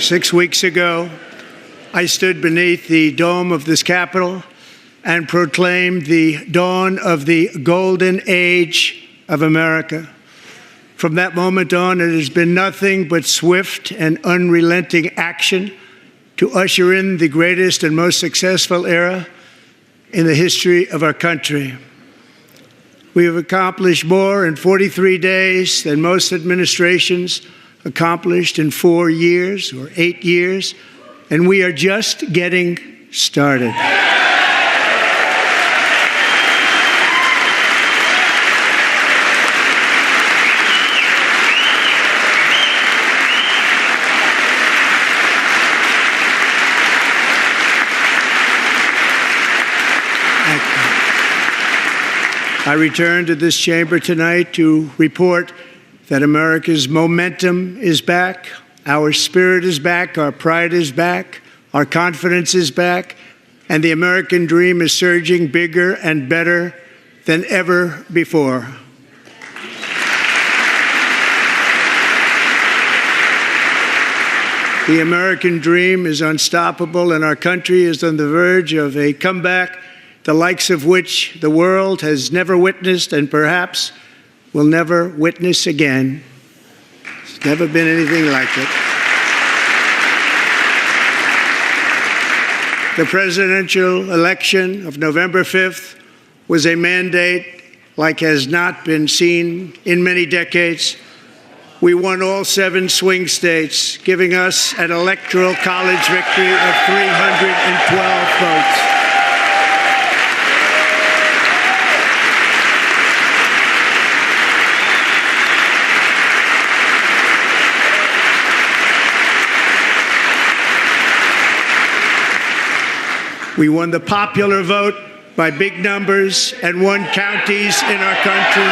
6 weeks ago, I stood beneath the dome of this Capitol and proclaimed the dawn of the golden age of America. From that moment on, it has been nothing but swift and unrelenting action to usher in the greatest and most successful era in the history of our country. We have accomplished more in 43 days than most administrations accomplished in 4 years or 8 years, and we are just getting started. I return to this chamber tonight to report that America's momentum is back, our spirit is back, our pride is back, our confidence is back, and the American dream is surging bigger and better than ever before. The American dream is unstoppable, and our country is on the verge of a comeback, the likes of which the world has never witnessed and perhaps will never witness again. There's never been anything like it. The presidential election of November 5th was a mandate like has not been seen in many decades. We won all 7 swing states, giving us an electoral college victory of 312 votes. We won the popular vote by big numbers and won counties in our country.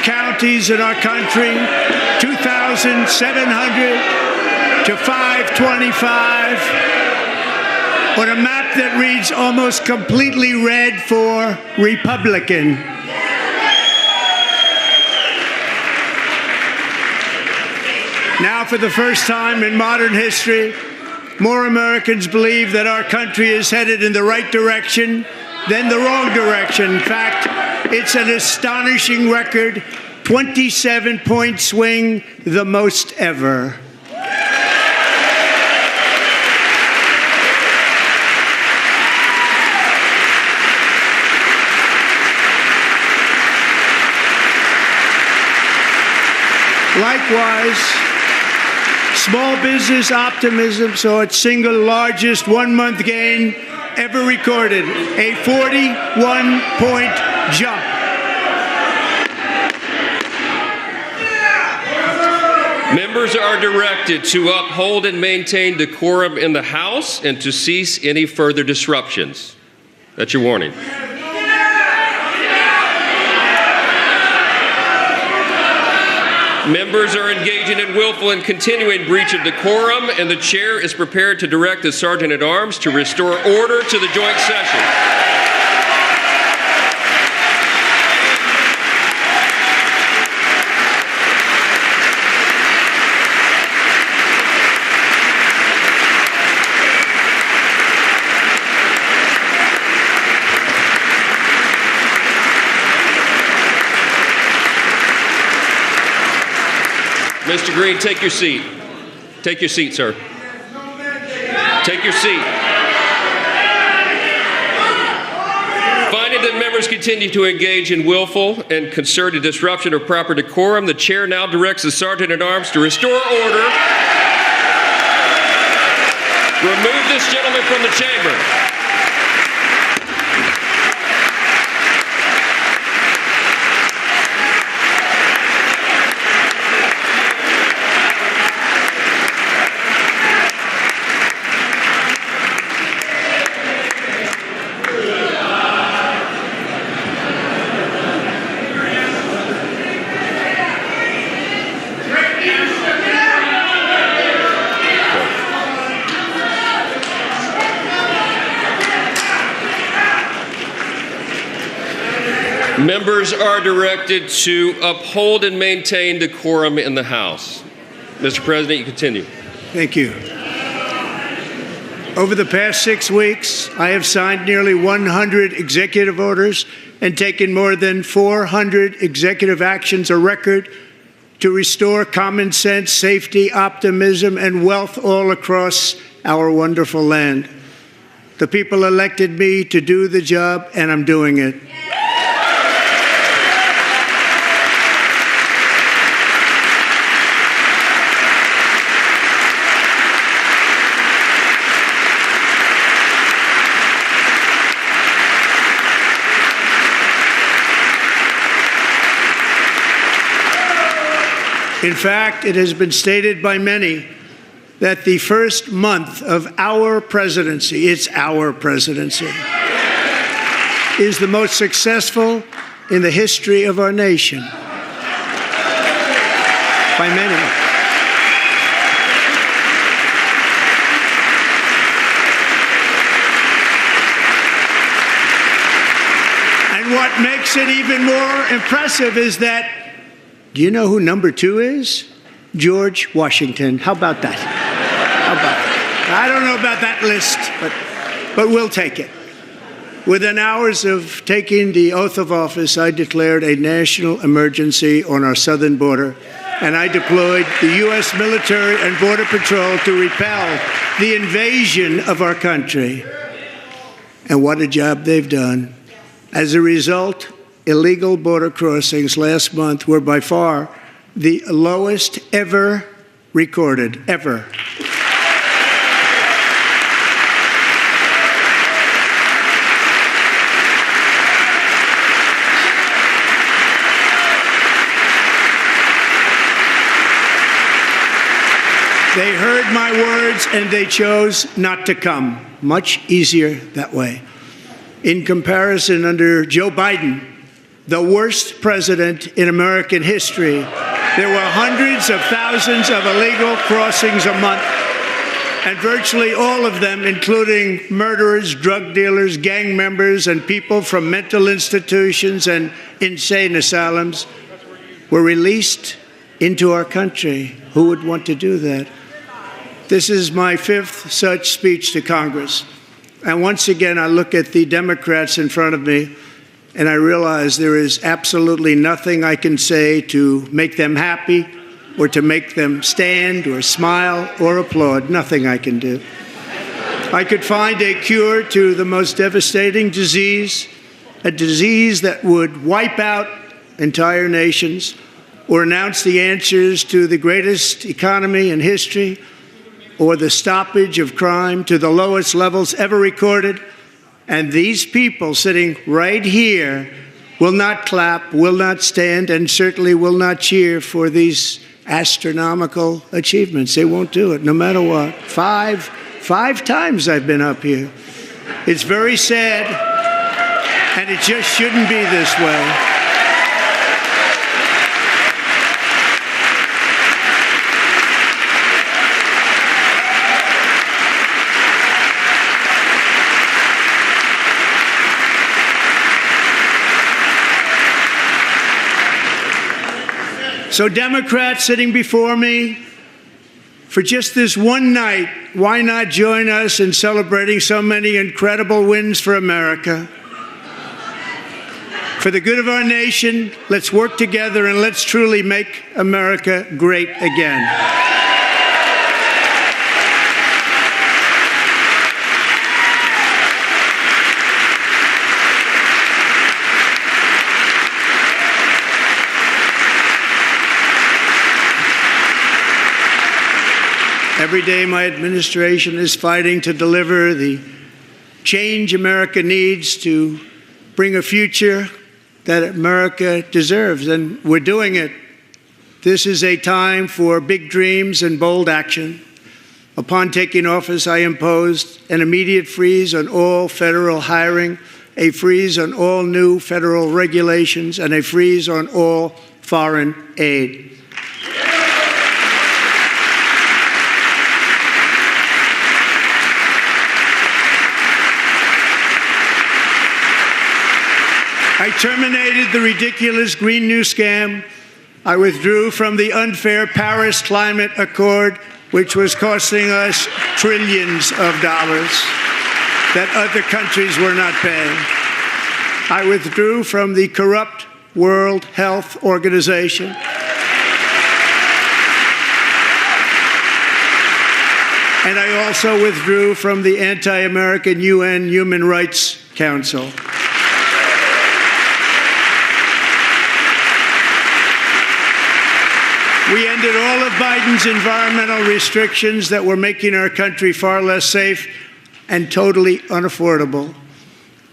Counties in our country, 2,700 to 525, on a map that reads almost completely red for Republican. Now, for the first time in modern history, more Americans believe that our country is headed in the right direction than the wrong direction. In fact, it's an astonishing record, 27-point swing, the most ever. Likewise, small business optimism saw its single largest one-month gain ever recorded, a 41-point jump. Members are directed to uphold and maintain decorum in the House and to cease any further disruptions. That's your warning. Members are engaging in willful and continuing breach of decorum, and the chair is prepared to direct the Sergeant-at-Arms to restore order to the joint session. Mr. Green, take your seat. Take your seat, sir. Take your seat. Finding that members continue to engage in willful and concerted disruption of proper decorum, the chair now directs the Sergeant-at-Arms to restore order. Remove this gentleman from the chamber. Members are directed to uphold and maintain decorum in the House. Mr. President, you continue. Thank you. Over the past 6 weeks, I have signed nearly 100 executive orders and taken more than 400 executive actions, a record, to restore common sense, safety, optimism, and wealth all across our wonderful land. The people elected me to do the job, and I'm doing it. In fact, it has been stated by many that the first month of our presidency, it's our presidency, is the most successful in the history of our nation. By many. And what makes it even more impressive is that, do you know who number 2 is? George Washington. How about that? How about that? I don't know about that list, but we'll take it. Within hours of taking the oath of office, I declared a national emergency on our southern border, and I deployed the U.S. military and Border Patrol to repel the invasion of our country. And what a job they've done. As a result, illegal border crossings last month were by far the lowest ever recorded, ever. They heard my words and they chose not to come. Much easier that way. In comparison, under Joe Biden, the worst president in American history, there were hundreds of thousands of illegal crossings a month, and virtually all of them, including murderers, drug dealers, gang members, and people from mental institutions and insane asylums, were released into our country. Who would want to do that? This is my 5th such speech to Congress. And once again, I look at the Democrats in front of me, and I realize there is absolutely nothing I can say to make them happy or to make them stand or smile or applaud. Nothing I can do. I could find a cure to the most devastating disease, a disease that would wipe out entire nations, or announce the answers to the greatest economy in history, or the stoppage of crime to the lowest levels ever recorded. And these people sitting right here will not clap, will not stand, and certainly will not cheer for these astronomical achievements. They won't do it, no matter what. Five times I've been up here. It's very sad, and it just shouldn't be this way. So Democrats sitting before me, for just this one night, why not join us in celebrating so many incredible wins for America? For the good of our nation, let's work together and let's truly make America great again. Every day, my administration is fighting to deliver the change America needs to bring a future that America deserves, and we're doing it. This is a time for big dreams and bold action. Upon taking office, I imposed an immediate freeze on all federal hiring, a freeze on all new federal regulations, and a freeze on all foreign aid. I terminated the ridiculous Green New Scam. I withdrew from the unfair Paris Climate Accord, which was costing us trillions of dollars that other countries were not paying. I withdrew from the corrupt World Health Organization. And I also withdrew from the anti-American UN Human Rights Council. We ended all of Biden's environmental restrictions that were making our country far less safe and totally unaffordable.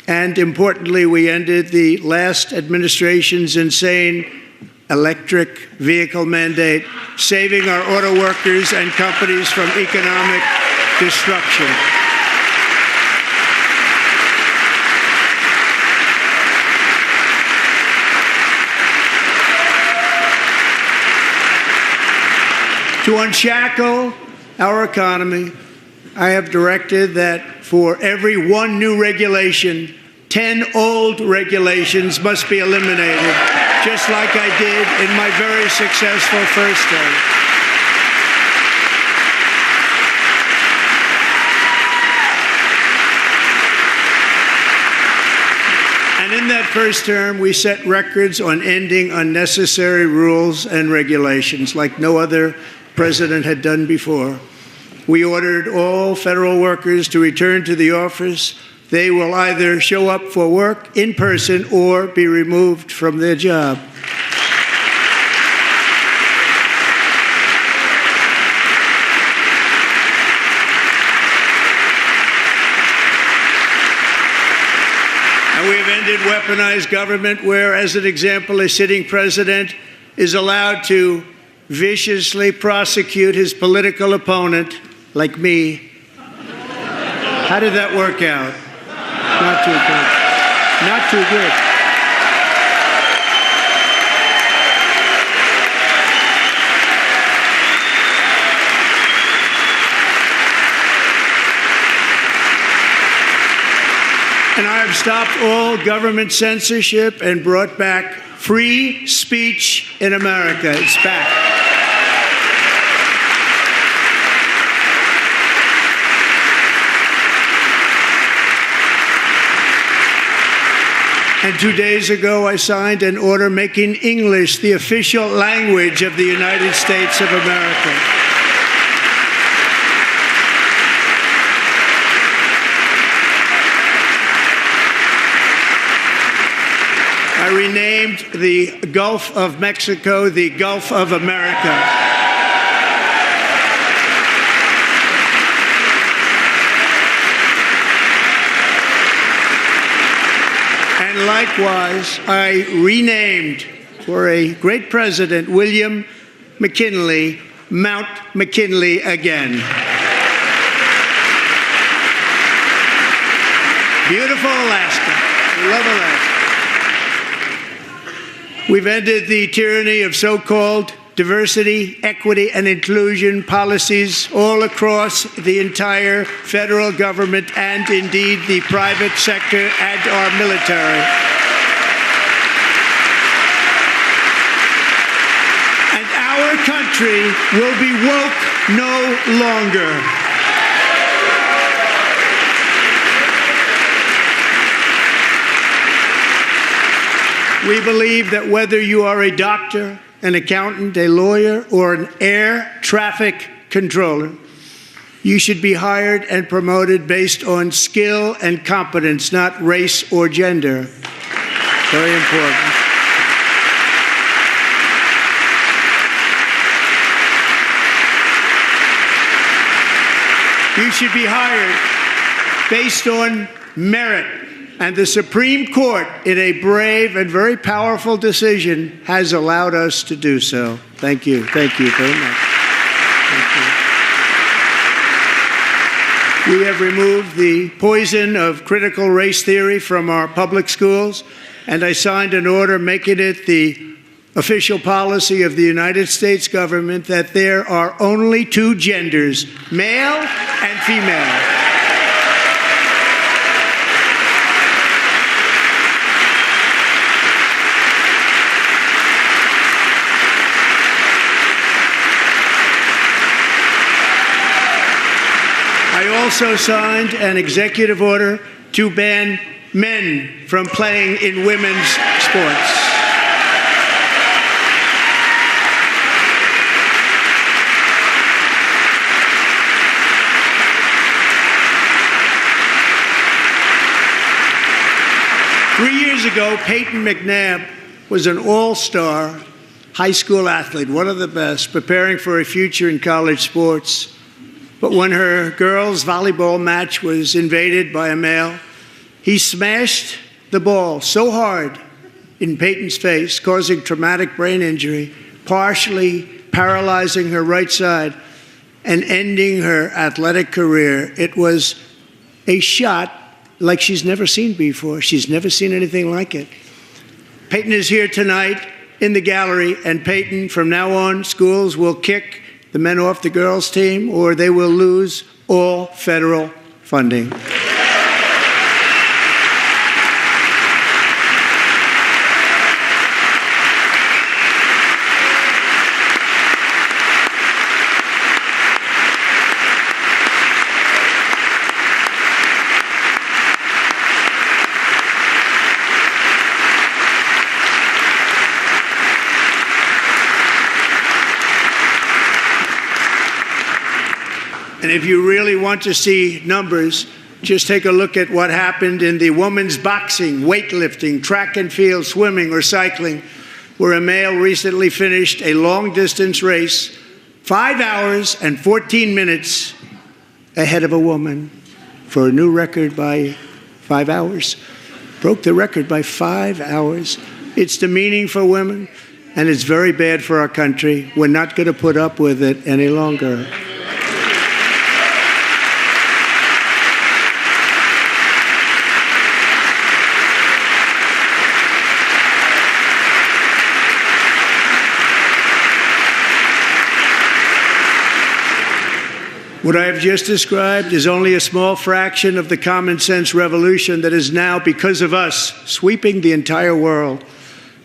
And importantly, we ended the last administration's insane electric vehicle mandate, saving our auto workers and companies from economic destruction. To unshackle our economy, I have directed that for every one new regulation, 10 old regulations must be eliminated, just like I did in my very successful first term. And in that first term, we set records on ending unnecessary rules and regulations like no other president had done before. We ordered all federal workers to return to the office. They will either show up for work in person or be removed from their job. And we have ended weaponized government where, as an example, a sitting president is allowed to viciously prosecute his political opponent, like me. How did that work out? Not too good. Not too good. And I have stopped all government censorship and brought back free speech in America. It's back. And 2 days ago, I signed an order making English the official language of the United States of America. I renamed the Gulf of Mexico the Gulf of America. And likewise, I renamed, for a great president, William McKinley, Mount McKinley again. Beautiful Alaska. We love Alaska. We've ended the tyranny of so-called diversity, equity, and inclusion policies all across the entire federal government and indeed the private sector and our military. And our country will be woke no longer. We believe that whether you are a doctor, an accountant, a lawyer, or an air traffic controller, you should be hired and promoted based on skill and competence, not race or gender. Very important. You should be hired based on merit. And the Supreme Court, in a brave and very powerful decision, has allowed us to do so. Thank you. Thank you very much. Thank you. We have removed the poison of critical race theory from our public schools, and I signed an order making it the official policy of the United States government that there are only two genders, male and female. also signed an executive order to ban men from playing in women's sports. Years ago, Peyton McNabb was an all-star high school athlete, one of the best, preparing for a future in college sports. But when her girls' volleyball match was invaded by a male, he smashed the ball so hard in Peyton's face, causing traumatic brain injury, partially paralyzing her right side and ending her athletic career. It was a shot like she's never seen before. She's never seen anything like it. Peyton is here tonight in the gallery, and Peyton, from now on, schools will kick the men off the girls' team, or they will lose all federal funding. And if you really want to see numbers, just take a look at what happened in the women's boxing, weightlifting, track and field, swimming, or cycling, where a male recently finished a long-distance race 5 hours and 14 minutes ahead of a woman for a new record by 5 hours. Broke the record by 5 hours. It's demeaning for women, and it's very bad for our country. We're not going to put up with it any longer. What I have just described is only a small fraction of the common sense revolution that is now, because of us, sweeping the entire world.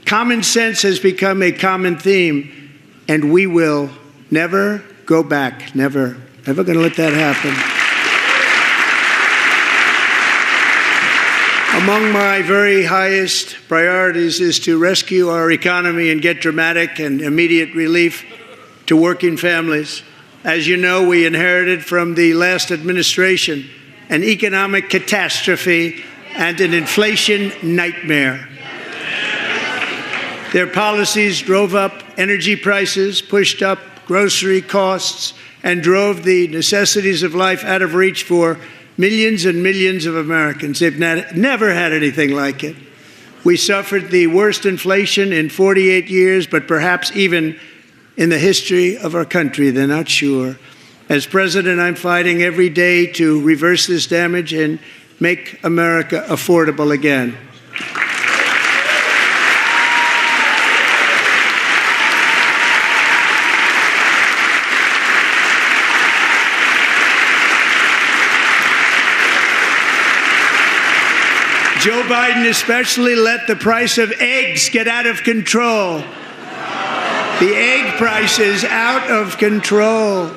Common sense has become a common theme, and we will never go back. Never. Never going to let that happen. Among my very highest priorities is to rescue our economy and get dramatic and immediate relief to working families. As you know, we inherited from the last administration an economic catastrophe and an inflation nightmare. Their policies drove up energy prices, pushed up grocery costs, and drove the necessities of life out of reach for millions and millions of Americans. They've never had anything like it. We suffered the worst inflation in 48 years, but perhaps even in the history of our country. They're not sure. As president, I'm fighting every day to reverse this damage and make America affordable again. Joe Biden especially let the price of eggs get out of control. The egg price is out of control,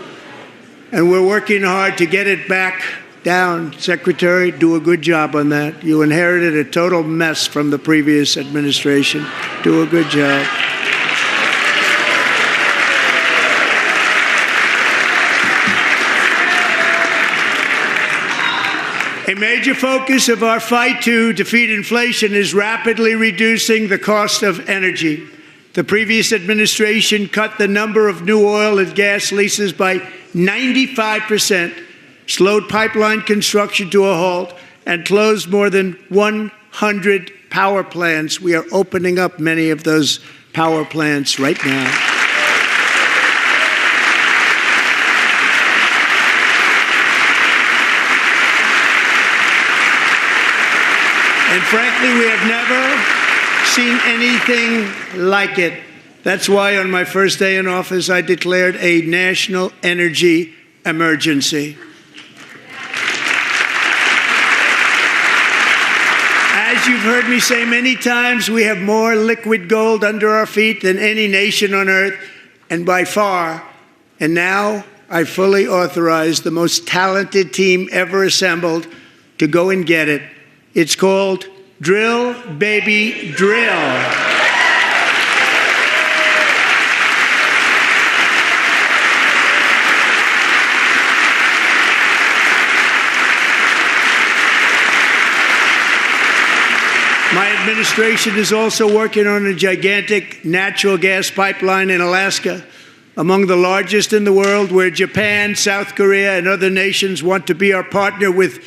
and we're working hard to get it back down. Secretary, do a good job on that. You inherited a total mess from the previous administration. Do a good job. A major focus of our fight to defeat inflation is rapidly reducing the cost of energy. The previous administration cut the number of new oil and gas leases by 95%, slowed pipeline construction to a halt, and closed more than 100 power plants. We are opening up many of those power plants right now. And frankly, we have never seen anything like it. That's why on my first day in office, I declared a national energy emergency. As you've heard me say many times, we have more liquid gold under our feet than any nation on earth, and by far. And now I fully authorize the most talented team ever assembled to go and get it. It's called Drill, Baby, Drill. My administration is also working on a gigantic natural gas pipeline in Alaska, among the largest in the world, where Japan, South Korea, and other nations want to be our partner with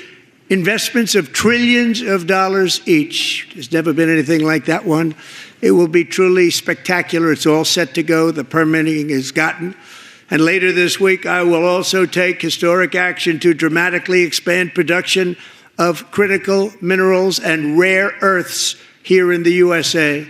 investments of trillions of dollars each. There's never been anything like that one. It will be truly spectacular. It's all set to go. The permitting is gotten. And later this week, I will also take historic action to dramatically expand production of critical minerals and rare earths here in the USA.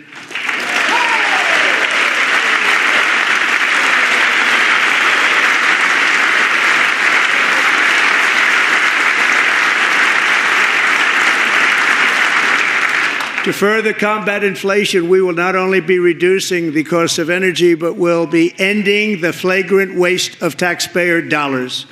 To further combat inflation, we will not only be reducing the cost of energy, but will be ending the flagrant waste of taxpayer dollars.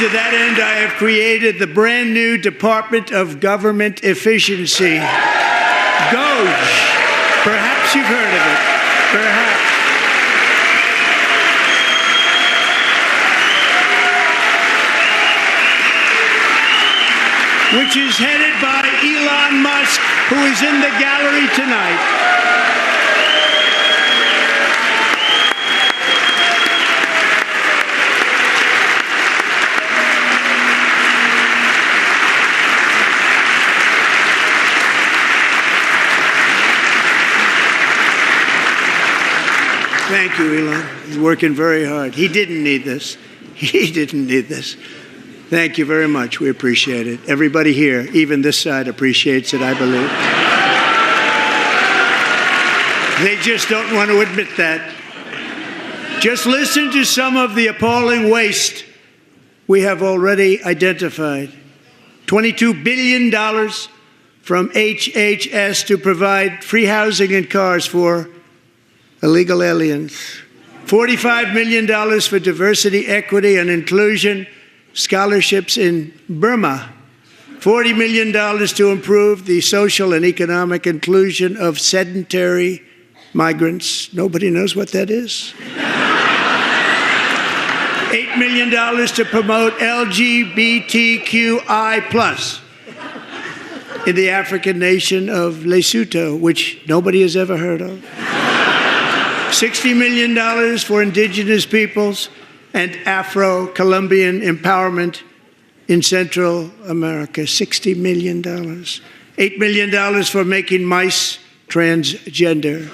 To that end, I have created the brand new Department of Government Efficiency, DOGE. Perhaps you've heard of it. Perhaps. Which is headed by Elon Musk, who is in the gallery tonight. Thank you, Elon. He's working very hard. He didn't need this. He didn't need this. Thank you very much. We appreciate it. Everybody here, even this side, appreciates it, I believe. They just don't want to admit that. Just listen to some of the appalling waste we have already identified. $22 billion from HHS to provide free housing and cars for illegal aliens. $45 million for diversity, equity, and inclusion scholarships in Burma. $40 million to improve the social and economic inclusion of sedentary migrants. Nobody knows what that is. $8 million to promote LGBTQI+ in the African nation of Lesotho, which nobody has ever heard of. $60 million for indigenous peoples and Afro-Colombian empowerment in Central America. $60 million. $8 million for making mice transgender.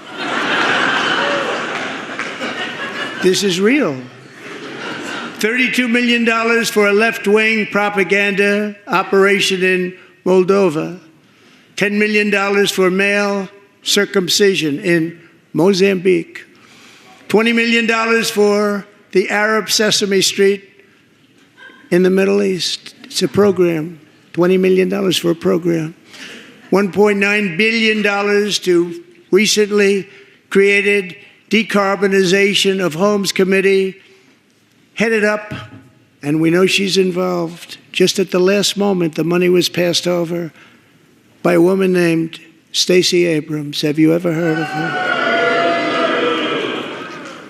This is real. $32 million for a left-wing propaganda operation in Moldova. $10 million for male circumcision in Mozambique. $20 million for the Arab Sesame Street in the Middle East. It's a program. $20 million for a program. $1.9 billion to recently created Decarbonization of Homes Committee, headed up, and we know she's involved. Just at the last moment, the money was passed over by a woman named Stacey Abrams. Have you ever heard of her?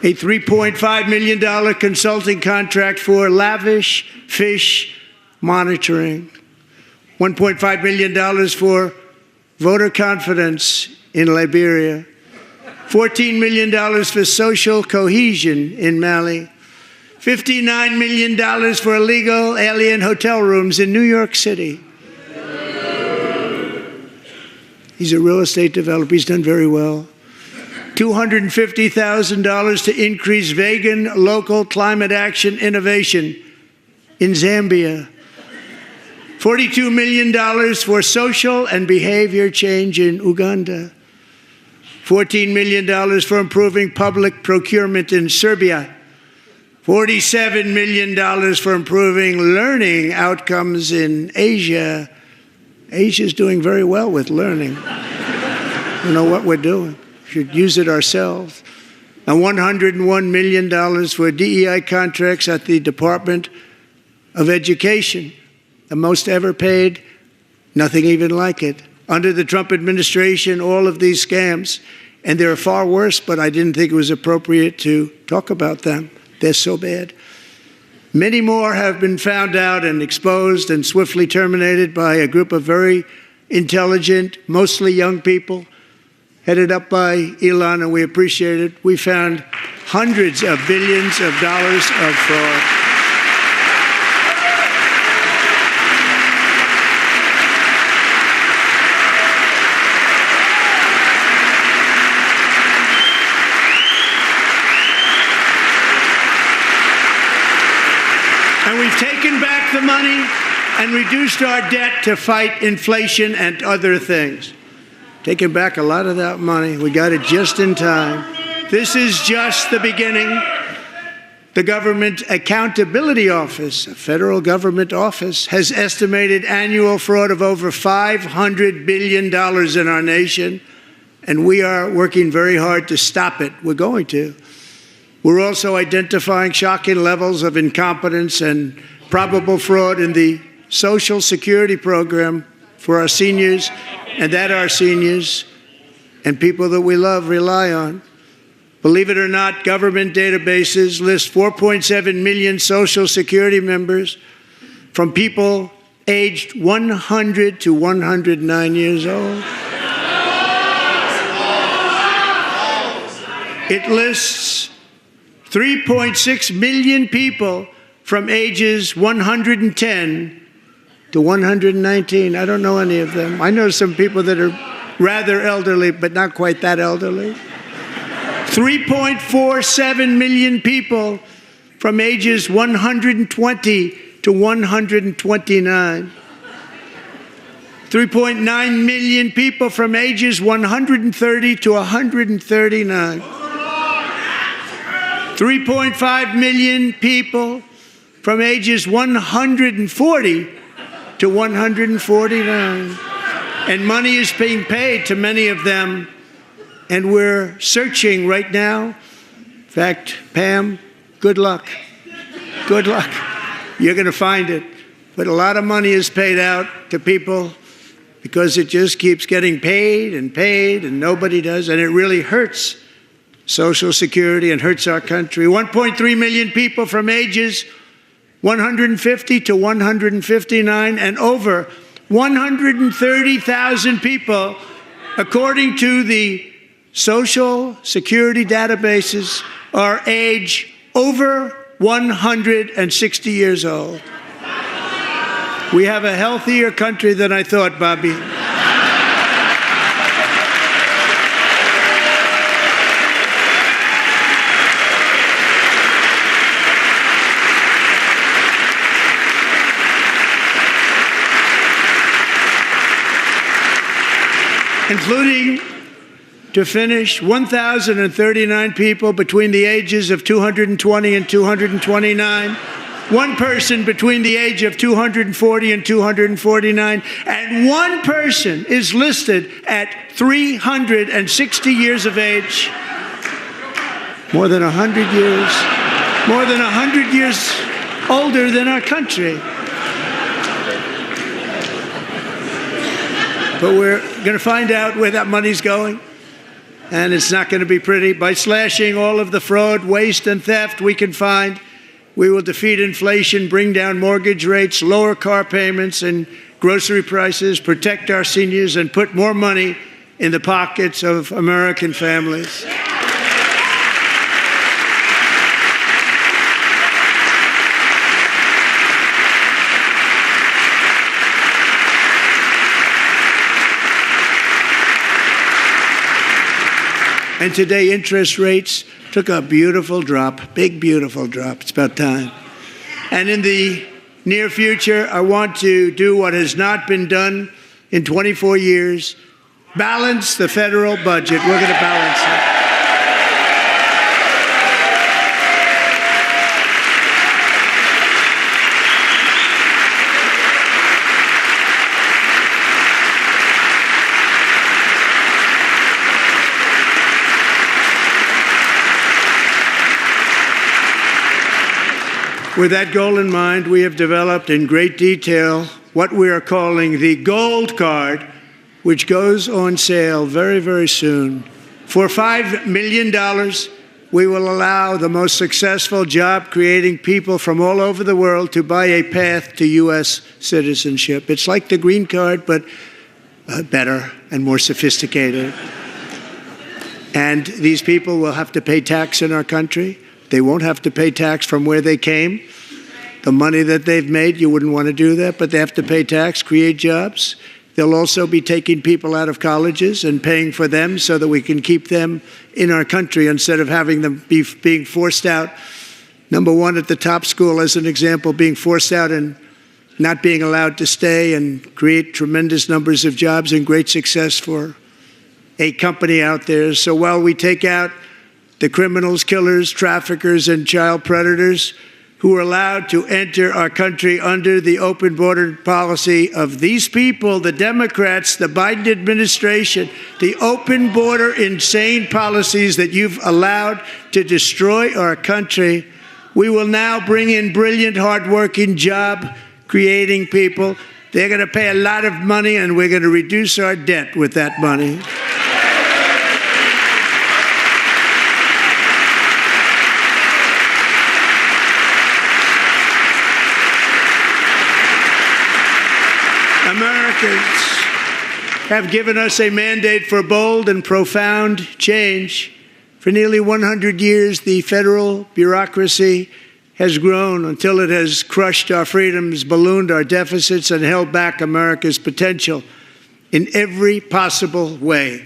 A $3.5 million consulting contract for lavish fish monitoring. $1.5 million for voter confidence in Liberia. $14 million for social cohesion in Mali. $59 million for illegal alien hotel rooms in New York City. He's a real estate developer. He's done very well. $250,000 to increase vegan local climate action innovation in Zambia. $42 million for social and behavior change in Uganda. $14 million for improving public procurement in Serbia. $47 million for improving learning outcomes in Asia. Asia's doing very well with learning. We know what we're doing. We should use it ourselves. And $101 million for DEI contracts at the Department of Education, the most ever paid, nothing even like it. Under the Trump administration, all of these scams, and they're far worse, but I didn't think it was appropriate to talk about them. They're so bad. Many more have been found out and exposed and swiftly terminated by a group of very intelligent, mostly young people, headed up by Elon, and we appreciate it. We found hundreds of billions of dollars of fraud. And we've taken back the money and reduced our debt to fight inflation and other things. Taking back a lot of that money. We got it just in time. This is just the beginning. The Government Accountability Office, a federal government office, has estimated annual fraud of over $500 billion in our nation, and we are working very hard to stop it. We're going to. We're also identifying shocking levels of incompetence and probable fraud in the Social Security program for our seniors, and that our seniors and people that we love rely on. Believe it or not, government databases list 4.7 million Social Security members from people aged 100 to 109 years old. It lists 3.6 million people from ages 110 to 119. I don't know any of them. I know some people that are rather elderly, but not quite that elderly. 3.47 million people from ages 120 to 129. 3.9 million people from ages 130 to 139. 3.5 million people from ages 140 to 149. And money is being paid to many of them, and we're searching right now. In fact, Pam, good luck. Good luck. You're going to find it. But a lot of money is paid out to people because it just keeps getting paid, and nobody does, and it really hurts Social Security and hurts our country. 1.3 million people from ages 150 to 159, and over 130,000 people, according to the Social Security databases, are age over 160 years old. We have a healthier country than I thought, Bobby. Including, to finish, 1,039 people between the ages of 220 and 229, one person between the age of 240 and 249, and one person is listed at 360 years of age. More than 100 years older than our country. But we're going to find out where that money's going, and it's not going to be pretty. By slashing all of the fraud, waste, and theft we can find, we will defeat inflation, bring down mortgage rates, lower car payments and grocery prices, protect our seniors, and put more money in the pockets of American families. And today, interest rates took a beautiful drop, big, beautiful drop. It's about time. And in the near future, I want to do what has not been done in 24 years, balance the federal budget. We're going to balance it. With that goal in mind, we have developed in great detail what we are calling the Gold Card, which goes on sale very, very soon. For $5 million, we will allow the most successful job-creating people from all over the world to buy a path to U.S. citizenship. It's like the green card, but better and more sophisticated. And these people will have to pay tax in our country. They won't have to pay tax from where they came. The money that they've made, you wouldn't want to do that, but they have to pay tax, create jobs. They'll also be taking people out of colleges and paying for them so that we can keep them in our country instead of having them being forced out. Number one, at the top school, as an example, being forced out and not being allowed to stay and create tremendous numbers of jobs and great success for a company out there. So while we take out the criminals, killers, traffickers, and child predators who are allowed to enter our country under the open border policy of these people, the Democrats, the Biden administration, the open border insane policies that you've allowed to destroy our country, we will now bring in brilliant, hardworking, job-creating people. They're going to pay a lot of money, and we're going to reduce our debt with that money. Americans have given us a mandate for bold and profound change. For nearly 100 years, the federal bureaucracy has grown until it has crushed our freedoms, ballooned our deficits, and held back America's potential in every possible way.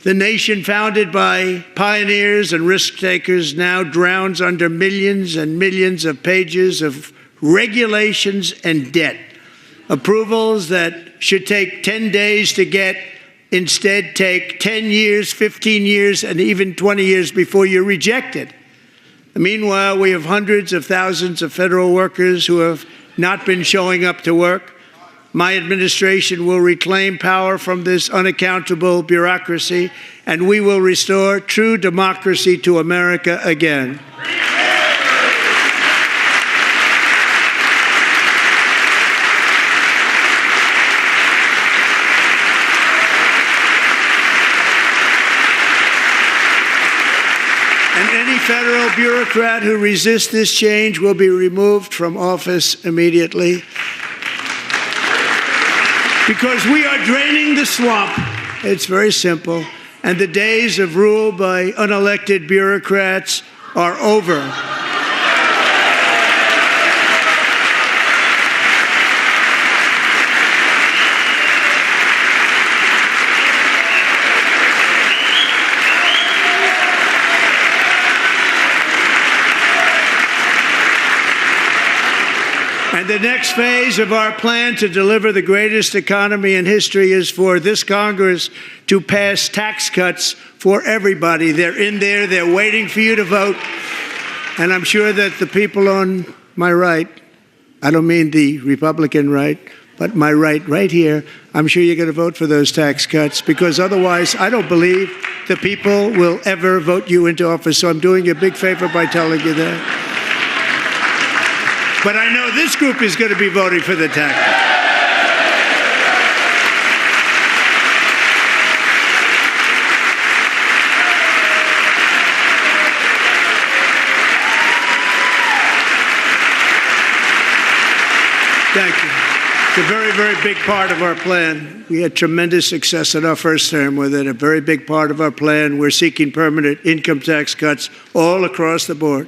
The nation founded by pioneers and risk-takers now drowns under millions and millions of pages of regulations and debt. Approvals that should take 10 days to get instead take 10 years, 15 years, and even 20 years before you're rejected. Meanwhile, we have hundreds of thousands of federal workers who have not been showing up to work. My administration will reclaim power from this unaccountable bureaucracy, and we will restore true democracy to America again. Any federal bureaucrat who resists this change will be removed from office immediately. Because we are draining the swamp. It's very simple. And the days of rule by unelected bureaucrats are over. And the next phase of our plan to deliver the greatest economy in history is for this Congress to pass tax cuts for everybody. They're in there. They're waiting for you to vote. And I'm sure that the people on my right, I don't mean the Republican right, but my right here, I'm sure you're going to vote for those tax cuts, because otherwise I don't believe the people will ever vote you into office. So I'm doing you a big favor by telling you that. But I know this group is going to be voting for the tax. Thank you. It's a very, very big part of our plan. We had tremendous success in our first term with it. A very big part of our plan. We're seeking permanent income tax cuts all across the board.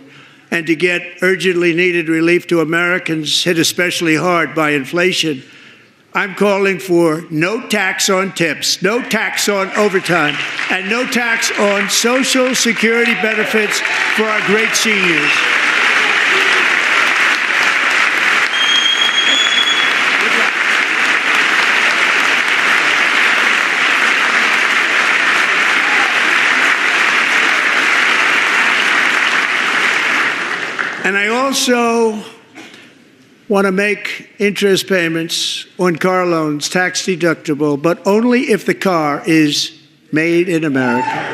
And to get urgently needed relief to Americans hit especially hard by inflation, I'm calling for no tax on tips, no tax on overtime, and no tax on Social Security benefits for our great seniors. And I also want to make interest payments on car loans tax deductible, but only if the car is made in America.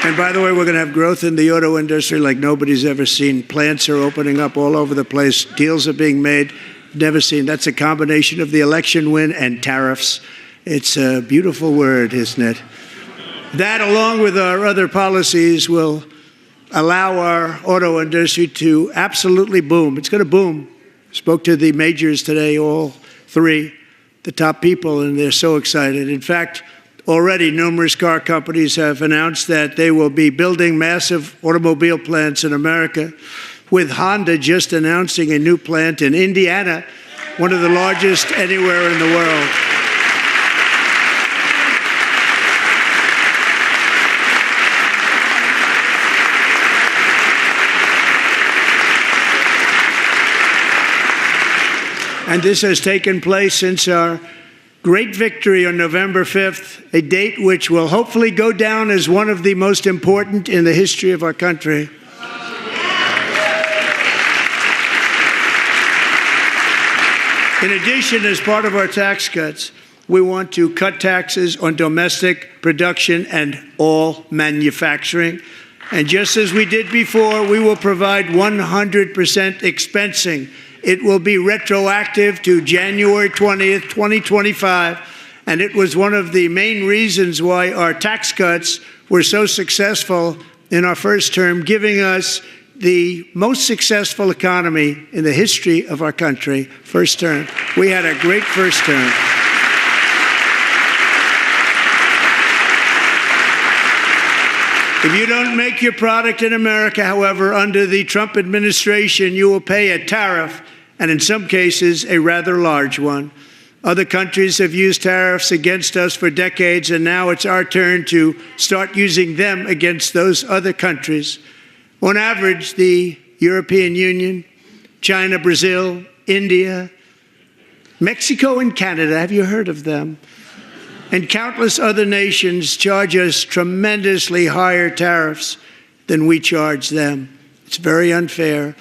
And by the way, we're going to have growth in the auto industry like nobody's ever seen. Plants are opening up all over the place. Deals are being made. Never seen. That's a combination of the election win and tariffs. It's a beautiful word, isn't it? That, along with our other policies, will allow our auto industry to absolutely boom. It's going to boom. Spoke to the majors today, all three, the top people, and they're so excited. In fact, already numerous car companies have announced that they will be building massive automobile plants in America, with Honda just announcing a new plant in Indiana, one of the largest anywhere in the world. And this has taken place since our great victory on November 5th, a date which will hopefully go down as one of the most important in the history of our country. In addition, as part of our tax cuts, we want to cut taxes on domestic production and all manufacturing. And just as we did before, we will provide 100% expensing. It will be retroactive to January 20th, 2025, and it was one of the main reasons why our tax cuts were so successful in our first term, giving us the most successful economy in the history of our country. First term. We had a great first term. If you don't make your product in America, however, under the Trump administration, you will pay a tariff, and in some cases, a rather large one. Other countries have used tariffs against us for decades, and now it's our turn to start using them against those other countries. On average, the European Union, China, Brazil, India, Mexico, and Canada, have you heard of them? And countless other nations charge us tremendously higher tariffs than we charge them. It's very unfair.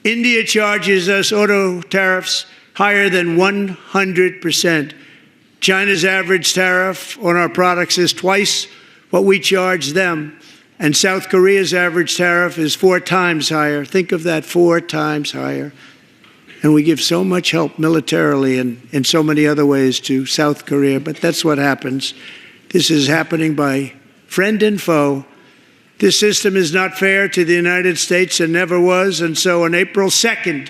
India charges us auto tariffs higher than 100%. China's average tariff on our products is twice what we charge them. And South Korea's average tariff is 4 times higher. Think of that, 4 times higher. And we give so much help militarily and in so many other ways to South Korea, but that's what happens. This is happening by friend and foe. This system is not fair to the United States and never was, and so on April 2nd,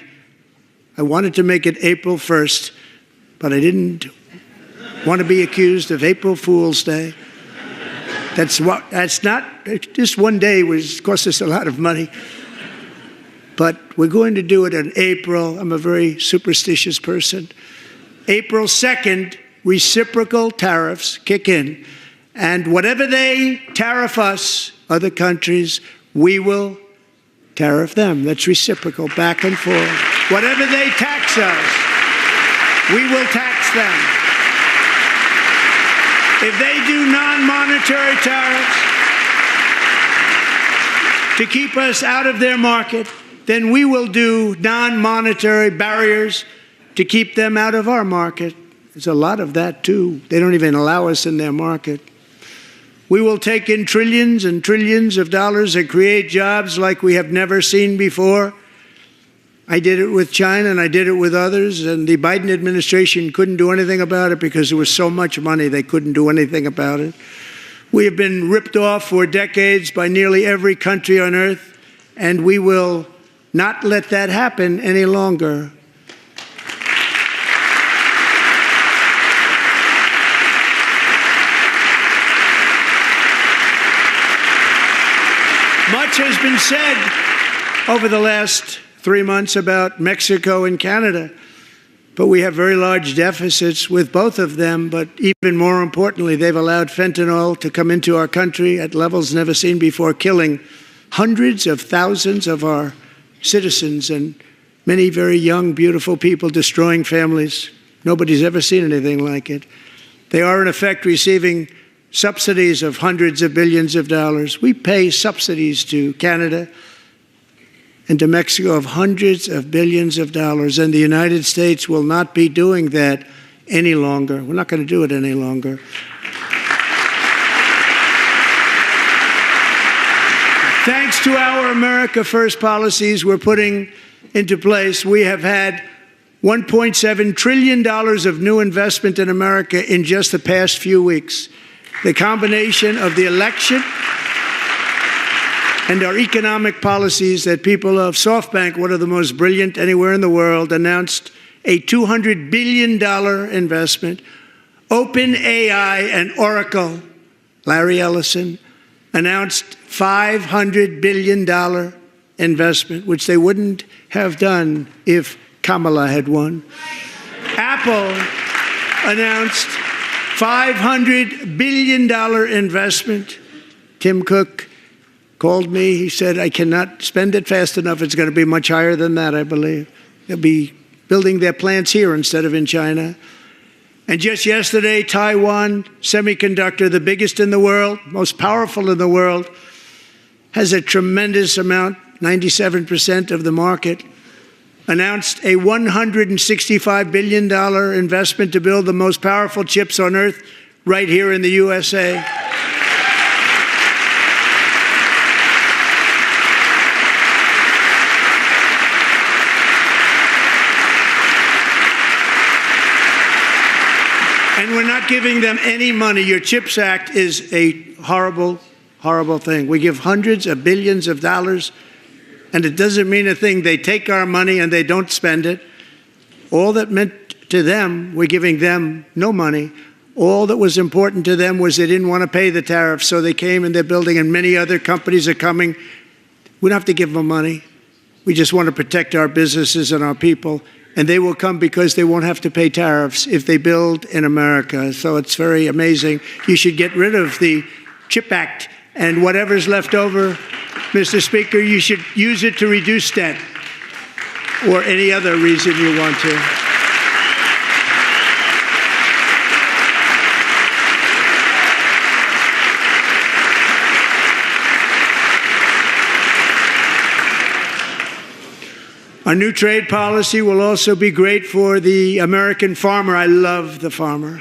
I wanted to make it April 1st, but I didn't want to be accused of April Fool's Day. That's not, just one day cost us a lot of money. But we're going to do it in April. I'm a very superstitious person. April 2nd, reciprocal tariffs kick in. And whatever they tariff us, other countries, we will tariff them. That's reciprocal, back and forth. Whatever they tax us, we will tax them. If they do non-monetary tariffs to keep us out of their market, then we will do non-monetary barriers to keep them out of our market. There's a lot of that, too. They don't even allow us in their market. We will take in trillions and trillions of dollars and create jobs like we have never seen before. I did it with China and I did it with others, and the Biden administration couldn't do anything about it because there was so much money they couldn't do anything about it. We have been ripped off for decades by nearly every country on earth, and we will not let that happen any longer. Much has been said over the last 3 months about Mexico and Canada, but we have very large deficits with both of them. But even more importantly, they've allowed fentanyl to come into our country at levels never seen before, killing hundreds of thousands of our citizens and many very young, beautiful people, destroying families. Nobody's ever seen anything like it. They are, in effect, receiving subsidies of hundreds of billions of dollars. We pay subsidies to Canada and to Mexico of hundreds of billions of dollars, and the United States will not be doing that any longer. We're not going to do it any longer. Thanks to our America First policies we're putting into place, we have had $1.7 trillion of new investment in America in just the past few weeks. The combination of the election and our economic policies that people of SoftBank, one of the most brilliant anywhere in the world, announced a $200 billion investment. OpenAI and Oracle, Larry Ellison, announced $500 billion investment, which they wouldn't have done if Kamala had won. Apple announced $500 billion investment. Tim Cook called me. He said, I cannot spend it fast enough. It's going to be much higher than that, I believe. They'll be building their plants here instead of in China. And just yesterday, Taiwan Semiconductor, the biggest in the world, most powerful in the world, has a tremendous amount, 97% of the market, announced a $165 billion investment to build the most powerful chips on earth right here in the USA. And we're not giving them any money. Your CHIPS Act is a horrible, horrible thing. We give hundreds of billions of dollars, and it doesn't mean a thing. They take our money and they don't spend it. All that meant to them, we're giving them no money. All that was important to them was they didn't want to pay the tariffs, so they came and they're building, and many other companies are coming. We don't have to give them money. We just want to protect our businesses and our people. And they will come because they won't have to pay tariffs if they build in America. So it's very amazing. You should get rid of the CHIP Act, and whatever's left over, Mr. Speaker, you should use it to reduce debt or any other reason you want to. Our new trade policy will also be great for the American farmer. I love the farmer.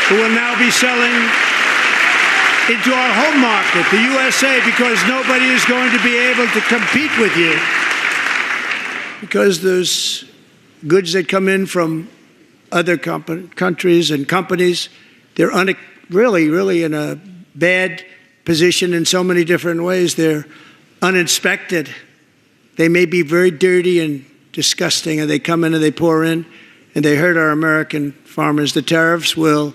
Who will now be selling into our home market, the USA, because nobody is going to be able to compete with you. Because there's goods that come in from other countries and companies. They're really in a bad position in so many different ways. They're uninspected. They may be very dirty and disgusting, and they come in and they pour in, and they hurt our American farmers. The tariffs will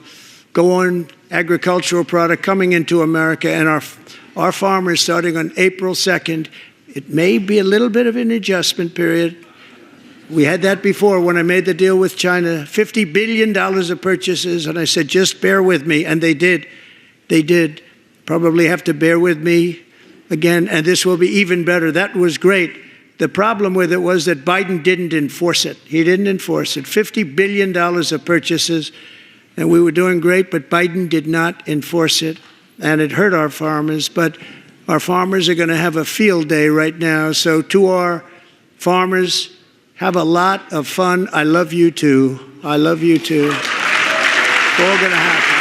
go on agricultural product coming into America, and our farmers, starting on April 2nd, it may be a little bit of an adjustment period. We had that before when I made the deal with China, $50 billion of purchases, and I said, just bear with me, and they did. They did. Probably have to bear with me again, and this will be even better. That was great. The problem with it was that Biden didn't enforce it. He didn't enforce it. $50 billion of purchases, and we were doing great, but Biden did not enforce it, and it hurt our farmers. But our farmers are going to have a field day right now. So to our farmers, have a lot of fun. I love you too. I love you too. It's all going to happen.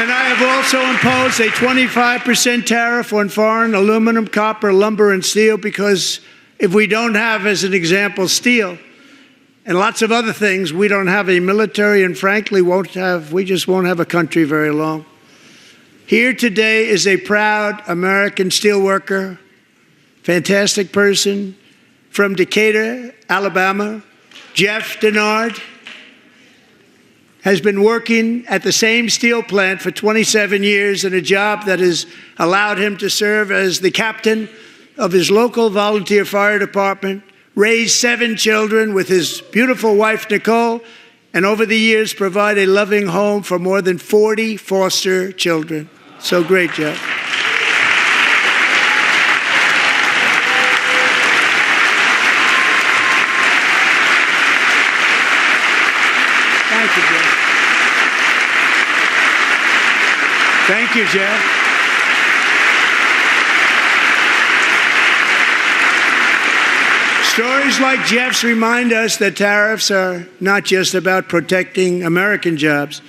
And I have also imposed a 25% tariff on foreign aluminum, copper, lumber, and steel, because if we don't have, as an example, steel and lots of other things, we don't have a military, and frankly, we just won't have a country very long. Here today is a proud American steelworker, fantastic person from Decatur, Alabama, Jeff Denard. Has been working at the same steel plant for 27 years in a job that has allowed him to serve as the captain of his local volunteer fire department, raise 7 children with his beautiful wife, Nicole, and over the years provide a loving home for more than 40 foster children. So great, Jeff. Thank you, Jeff. Thank you, Jeff. Stories like Jeff's remind us that tariffs are not just about protecting American jobs.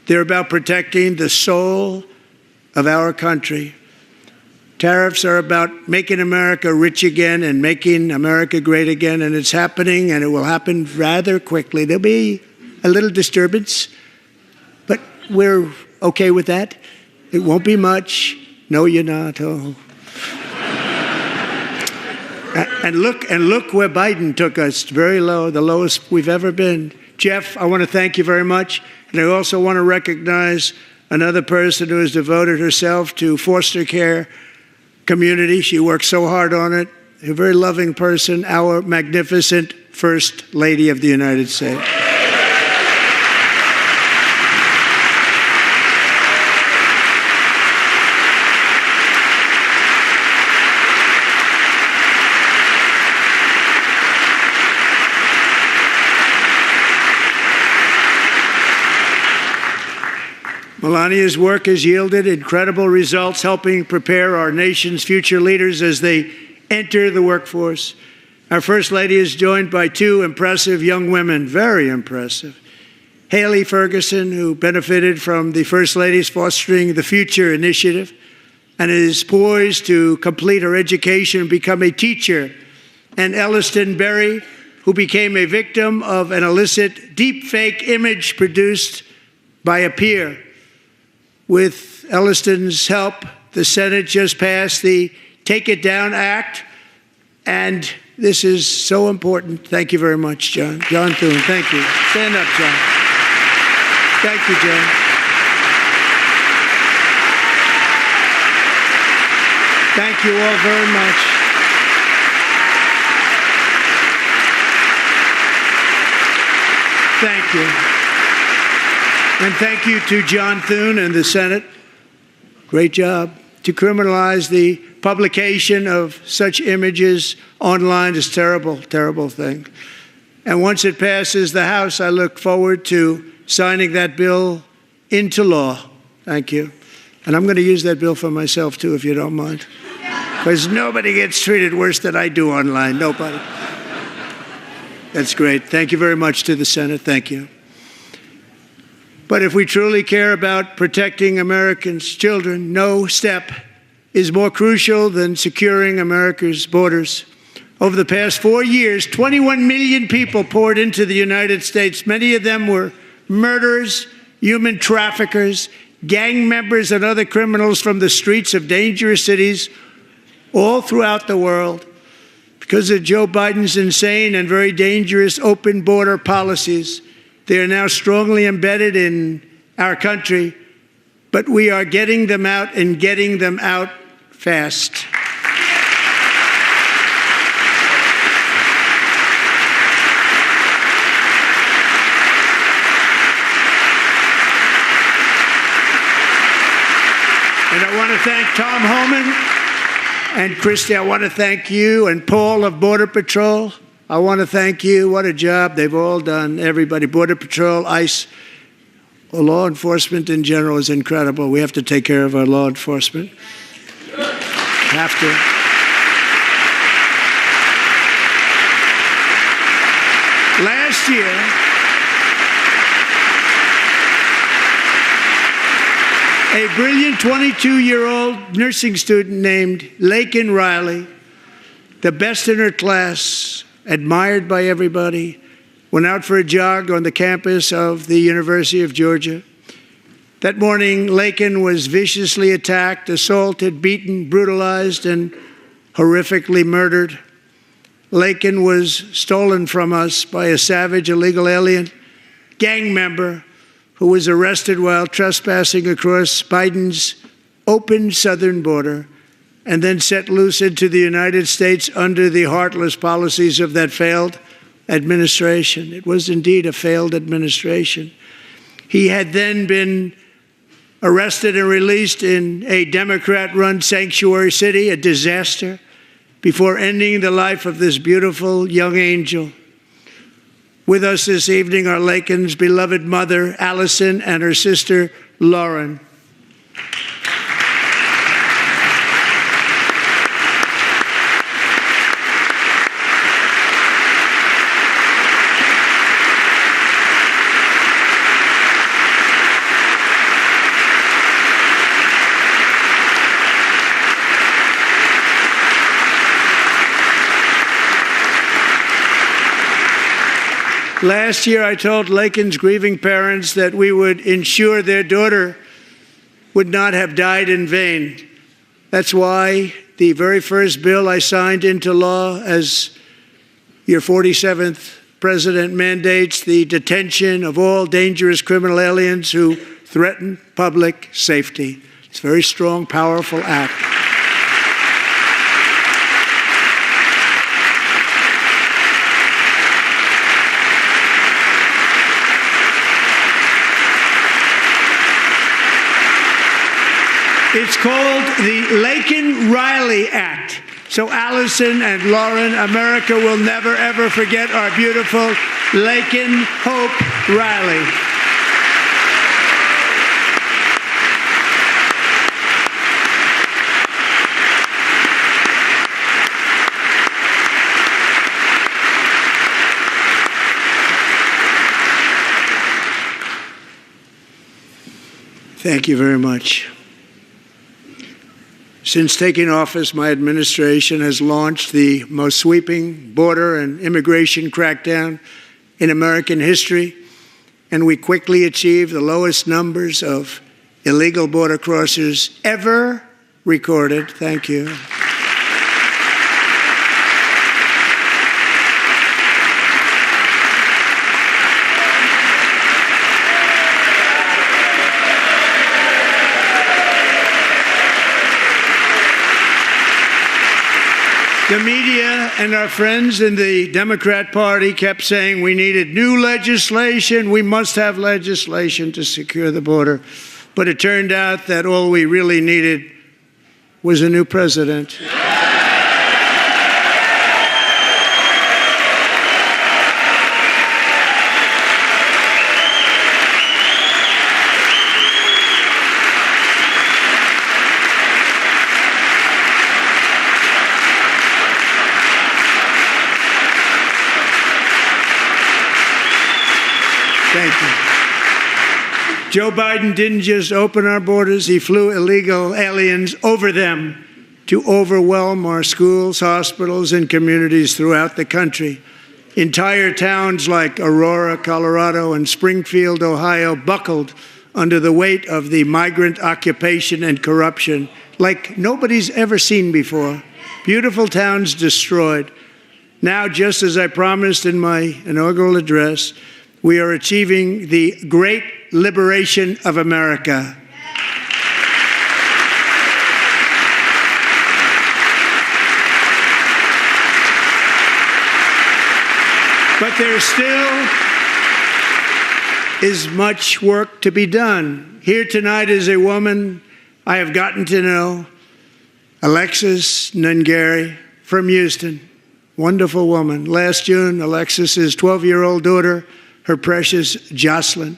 They're about protecting the soul of our country. Tariffs are about making America rich again and making America great again, and it's happening, and it will happen rather quickly. There'll be a little disturbance, but we're okay with that. It won't be much. No, you're not. Oh. And look where Biden took us, very low, the lowest we've ever been. Jeff, I want to thank you very much, and I also want to recognize another person who has devoted herself to foster care community. She works so hard on it. A very loving person, our magnificent First Lady of the United States. Melania's work has yielded incredible results, helping prepare our nation's future leaders as they enter the workforce. Our First Lady is joined by two impressive young women, very impressive. Haley Ferguson, who benefited from the First Lady's Fostering the Future initiative and is poised to complete her education and become a teacher. And Elliston Berry, who became a victim of an illicit deepfake image produced by a peer. With Elliston's help, the Senate just passed the Take It Down Act, and this is so important. Thank you very much, John. John Thune, thank you. Stand up, John. Thank you, John. Thank you all very much. Thank you. And thank you to John Thune and the Senate. Great job. To criminalize the publication of such images online is a terrible, terrible thing. And once it passes the House, I look forward to signing that bill into law. Thank you. And I'm going to use that bill for myself, too, if you don't mind. Because nobody gets treated worse than I do online. Nobody. That's great. Thank you very much to the Senate. Thank you. But if we truly care about protecting Americans' children, no step is more crucial than securing America's borders. Over the past 4 years, 21 million people poured into the United States. Many of them were murderers, human traffickers, gang members, and other criminals from the streets of dangerous cities all throughout the world. Because of Joe Biden's insane and very dangerous open border policies, they are now strongly embedded in our country, but we are getting them out and getting them out fast. And I want to thank Tom Homan and Christy. I want to thank you and Paul of Border Patrol. I want to thank you. What a job they've all done. Everybody, Border Patrol, ICE, law enforcement in general is incredible. We have to take care of our law enforcement. Have to. Last year, a brilliant 22-year-old nursing student named Laken Riley, the best in her class, admired by everybody, went out for a jog on the campus of the University of Georgia. That morning, Laken was viciously attacked, assaulted, beaten, brutalized, and horrifically murdered. Laken was stolen from us by a savage illegal alien gang member who was arrested while trespassing across Biden's open southern border and then set loose into the United States under the heartless policies of that failed administration. It was indeed a failed administration. He had then been arrested and released in a Democrat-run sanctuary city, a disaster, before ending the life of this beautiful young angel. With us this evening are Laken's beloved mother, Allison, and her sister, Lauren. Last year, I told Laken's grieving parents that we would ensure their daughter would not have died in vain. That's why the very first bill I signed into law as your 47th president mandates the detention of all dangerous criminal aliens who threaten public safety. It's a very strong, powerful act. It's called the Laken-Riley Act. So Allison and Lauren, America will never, ever forget our beautiful Laken Hope Riley. Thank you very much. Since taking office, my administration has launched the most sweeping border and immigration crackdown in American history, and we quickly achieved the lowest numbers of illegal border crossers ever recorded. Thank you. The media and our friends in the Democrat Party kept saying we needed new legislation. We must have legislation to secure the border. But it turned out that all we really needed was a new president. Thank you. Joe Biden didn't just open our borders, he flew illegal aliens over them to overwhelm our schools, hospitals, and communities throughout the country. Entire towns like Aurora, Colorado, and Springfield, Ohio, buckled under the weight of the migrant occupation and corruption like nobody's ever seen before. Beautiful towns destroyed. Now, just as I promised in my inaugural address, we are achieving the great liberation of America. But there still is much work to be done. Here tonight is a woman I have gotten to know, Alexis Nungari from Houston. Wonderful woman. Last June, Alexis's 12-year-old daughter, her precious Jocelyn,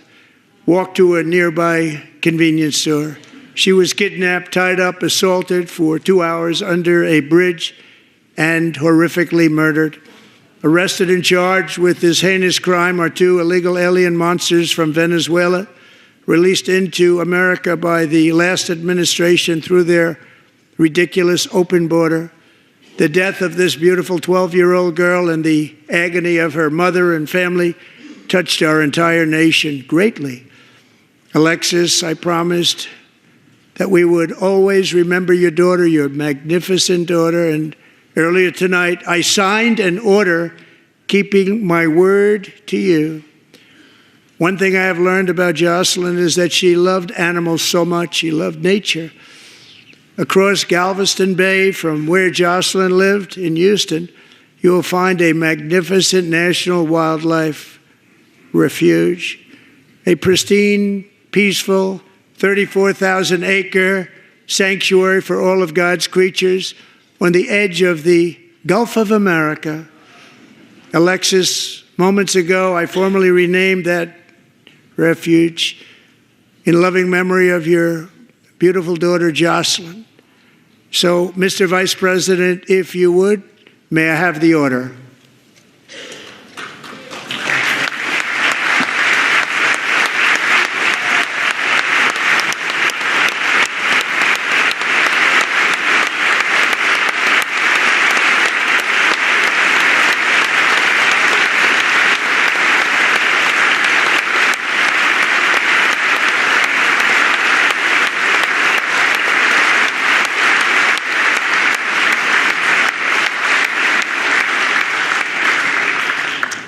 walked to a nearby convenience store. She was kidnapped, tied up, assaulted for 2 hours under a bridge, and horrifically murdered. Arrested and charged with this heinous crime are two illegal alien monsters from Venezuela, released into America by the last administration through their ridiculous open border. The death of this beautiful 12-year-old girl and the agony of her mother and family touched our entire nation greatly. Alexis, I promised that we would always remember your daughter, your magnificent daughter, and earlier tonight I signed an order keeping my word to you. One thing I have learned about Jocelyn is that she loved animals so much. She loved nature. Across Galveston Bay, from where Jocelyn lived in Houston, you will find a magnificent national wildlife refuge, a pristine, peaceful, 34,000-acre sanctuary for all of God's creatures on the edge of the Gulf of America. Alexis, moments ago, I formally renamed that refuge in loving memory of your beautiful daughter, Jocelyn. So, Mr. Vice President, if you would, may I have the order?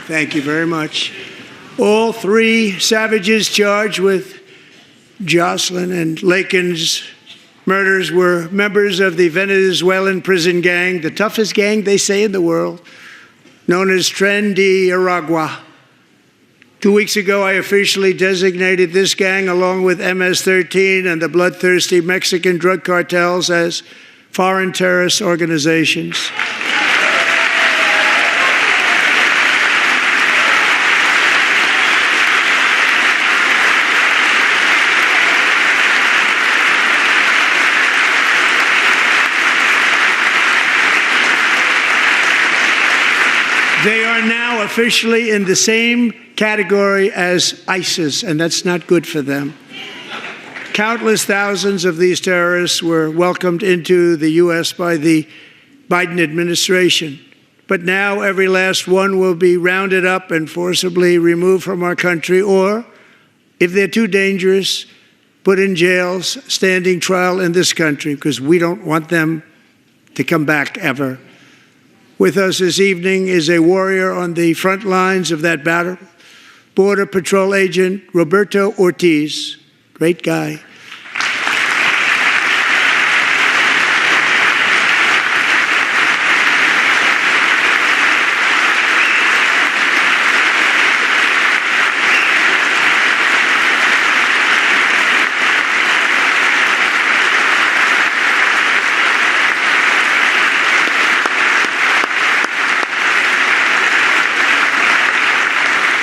Thank you very much. All three savages charged with Jocelyn and Lakin's murders were members of the Venezuelan prison gang, the toughest gang, they say, in the world, known as Tren de Aragua. 2 weeks ago, I officially designated this gang, along with MS-13 and the bloodthirsty Mexican drug cartels, as foreign terrorist organizations. They are now officially in the same category as ISIS, and that's not good for them. Countless thousands of these terrorists were welcomed into the U.S. by the Biden administration. But now every last one will be rounded up and forcibly removed from our country, or, if they're too dangerous, put in jails, standing trial in this country, because we don't want them to come back ever. With us this evening is a warrior on the front lines of that battle, Border Patrol Agent Roberto Ortiz. Great guy.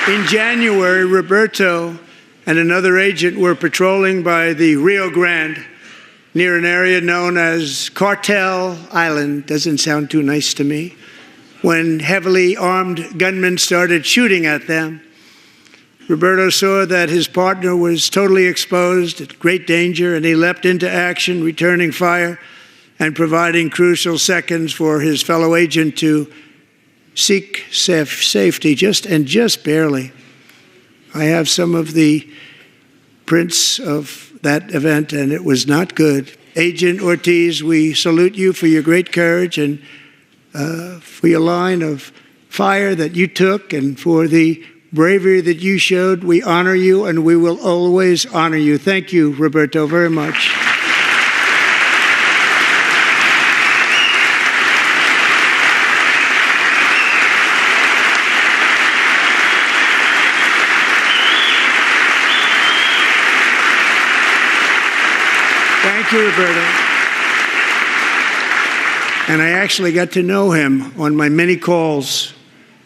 In January, Roberto and another agent were patrolling by the Rio Grande near an area known as Cartel Island. Doesn't sound too nice to me. When heavily armed gunmen started shooting at them, Roberto saw that his partner was totally exposed, at great danger, and he leapt into action, returning fire and providing crucial seconds for his fellow agent to seek safety, just barely. I have some of the prints of that event, and it was not good. Agent Ortiz, we salute you for your great courage and for your line of fire that you took and for the bravery that you showed. We honor you, and we will always honor you. Thank you, Roberto, very much. Thank you, Roberto. And I actually got to know him on my many calls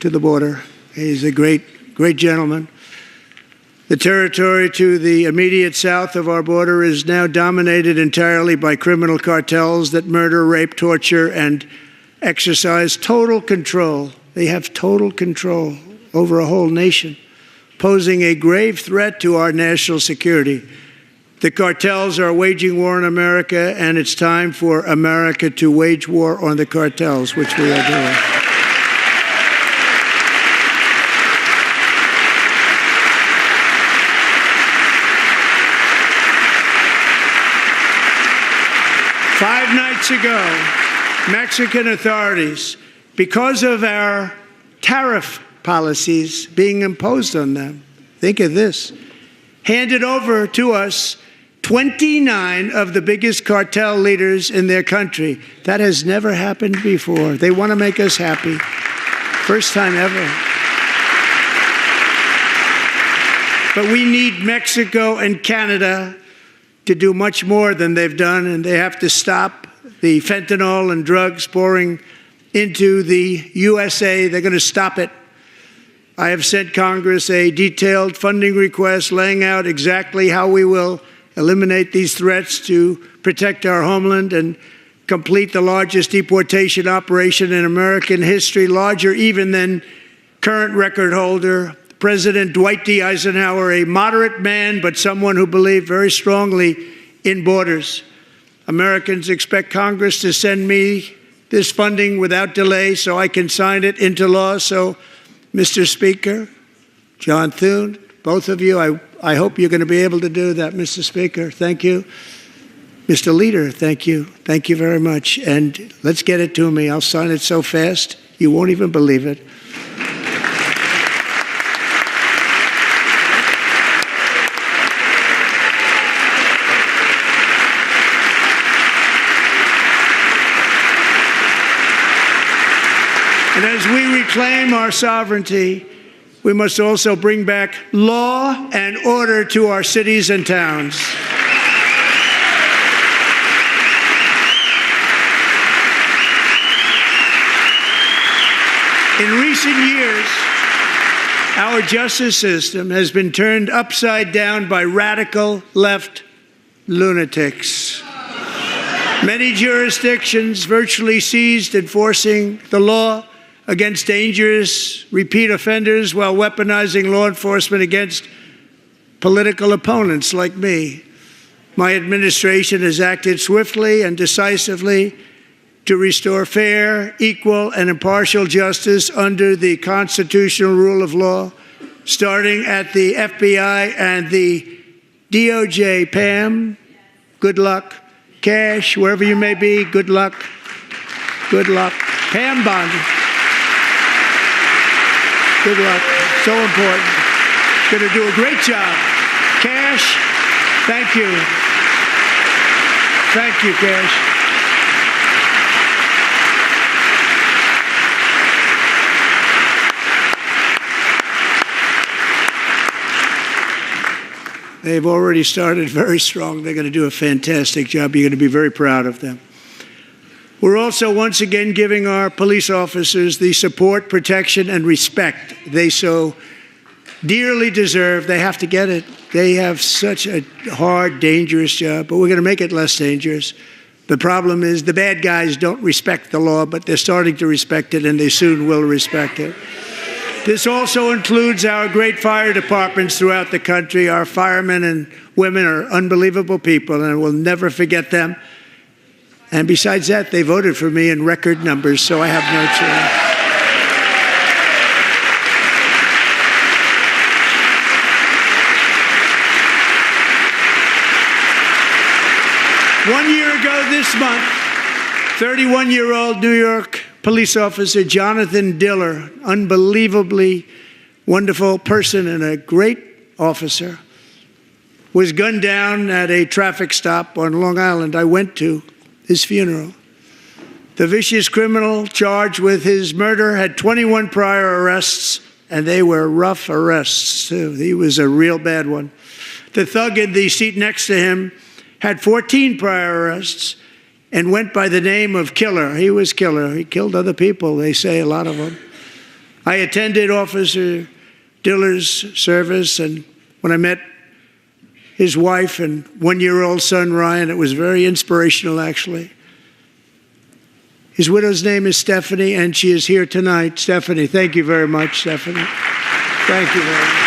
to the border. He's a great, great gentleman. The territory to the immediate south of our border is now dominated entirely by criminal cartels that murder, rape, torture, and exercise total control. They have total control over a whole nation, posing a grave threat to our national security. The cartels are waging war on America, and it's time for America to wage war on the cartels, which we are doing. Five nights ago, Mexican authorities, because of our tariff policies being imposed on them, think of this, handed over to us 29 of the biggest cartel leaders in their country. That has never happened before. They want to make us happy. First time ever. But we need Mexico and Canada to do much more than they've done, and they have to stop the fentanyl and drugs pouring into the USA. They're going to stop it. I have sent Congress a detailed funding request laying out exactly how we will eliminate these threats to protect our homeland and complete the largest deportation operation in American history, larger even than current record holder President Dwight D. Eisenhower, a moderate man, but someone who believed very strongly in borders. Americans expect Congress to send me this funding without delay so I can sign it into law. So, Mr. Speaker, John Thune, both of you, I hope you're going to be able to do that, Mr. Speaker. Thank you. Mr. Leader, thank you. Thank you very much. And let's get it to me. I'll sign it so fast, you won't even believe it. reclaim our sovereignty, we must also bring back law and order to our cities and towns. In recent years, our justice system has been turned upside down by radical left lunatics. Many jurisdictions virtually ceased enforcing the law against dangerous repeat offenders while weaponizing law enforcement against political opponents like me. My administration has acted swiftly and decisively to restore fair, equal, and impartial justice under the constitutional rule of law, starting at the FBI and the DOJ. Pam, good luck. Cash, wherever you may be, good luck. Good luck. Pam Bondi, good luck. So important. Going to do a great job. Cash, thank you. Thank you, Cash. They've already started very strong. They're going to do a fantastic job. You're going to be very proud of them. We're also once again giving our police officers the support, protection, and respect they so dearly deserve. They have to get it. They have such a hard, dangerous job, but we're going to make it less dangerous. The problem is the bad guys don't respect the law, but they're starting to respect it, and they soon will respect it. This also includes our great fire departments throughout the country. Our firemen and women are unbelievable people, and we'll never forget them. And besides that, they voted for me in record numbers, so I have no choice. 1 year ago this month, 31-year-old New York police officer Jonathan Diller, unbelievably wonderful person and a great officer, was gunned down at a traffic stop on Long Island. I went to his funeral. The vicious criminal charged with his murder had 21 prior arrests, and they were rough arrests, too. He was a real bad one. The thug in the seat next to him had 14 prior arrests and went by the name of Killer. He was Killer. He killed other people, they say, a lot of them. I attended Officer Diller's service, and when I met his wife and one-year-old son, Ryan, it was very inspirational, actually. His widow's name is Stephanie, and she is here tonight. Stephanie, thank you very much, Stephanie. Thank you very much.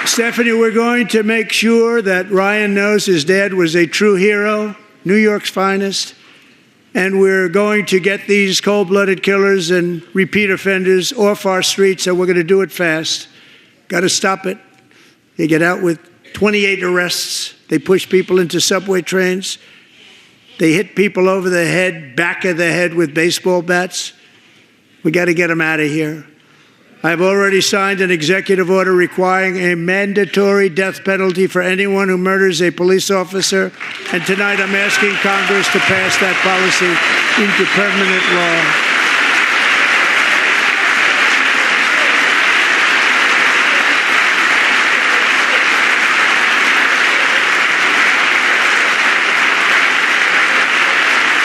Stephanie, we're going to make sure that Ryan knows his dad was a true hero, New York's finest, and we're going to get these cold-blooded killers and repeat offenders off our streets, and we're going to do it fast. Got to stop it. They get out with 28 arrests. They push people into subway trains. They hit people over the head, back of the head with baseball bats. We got to get them out of here. I've already signed an executive order requiring a mandatory death penalty for anyone who murders a police officer, and tonight I'm asking Congress to pass that policy into permanent law.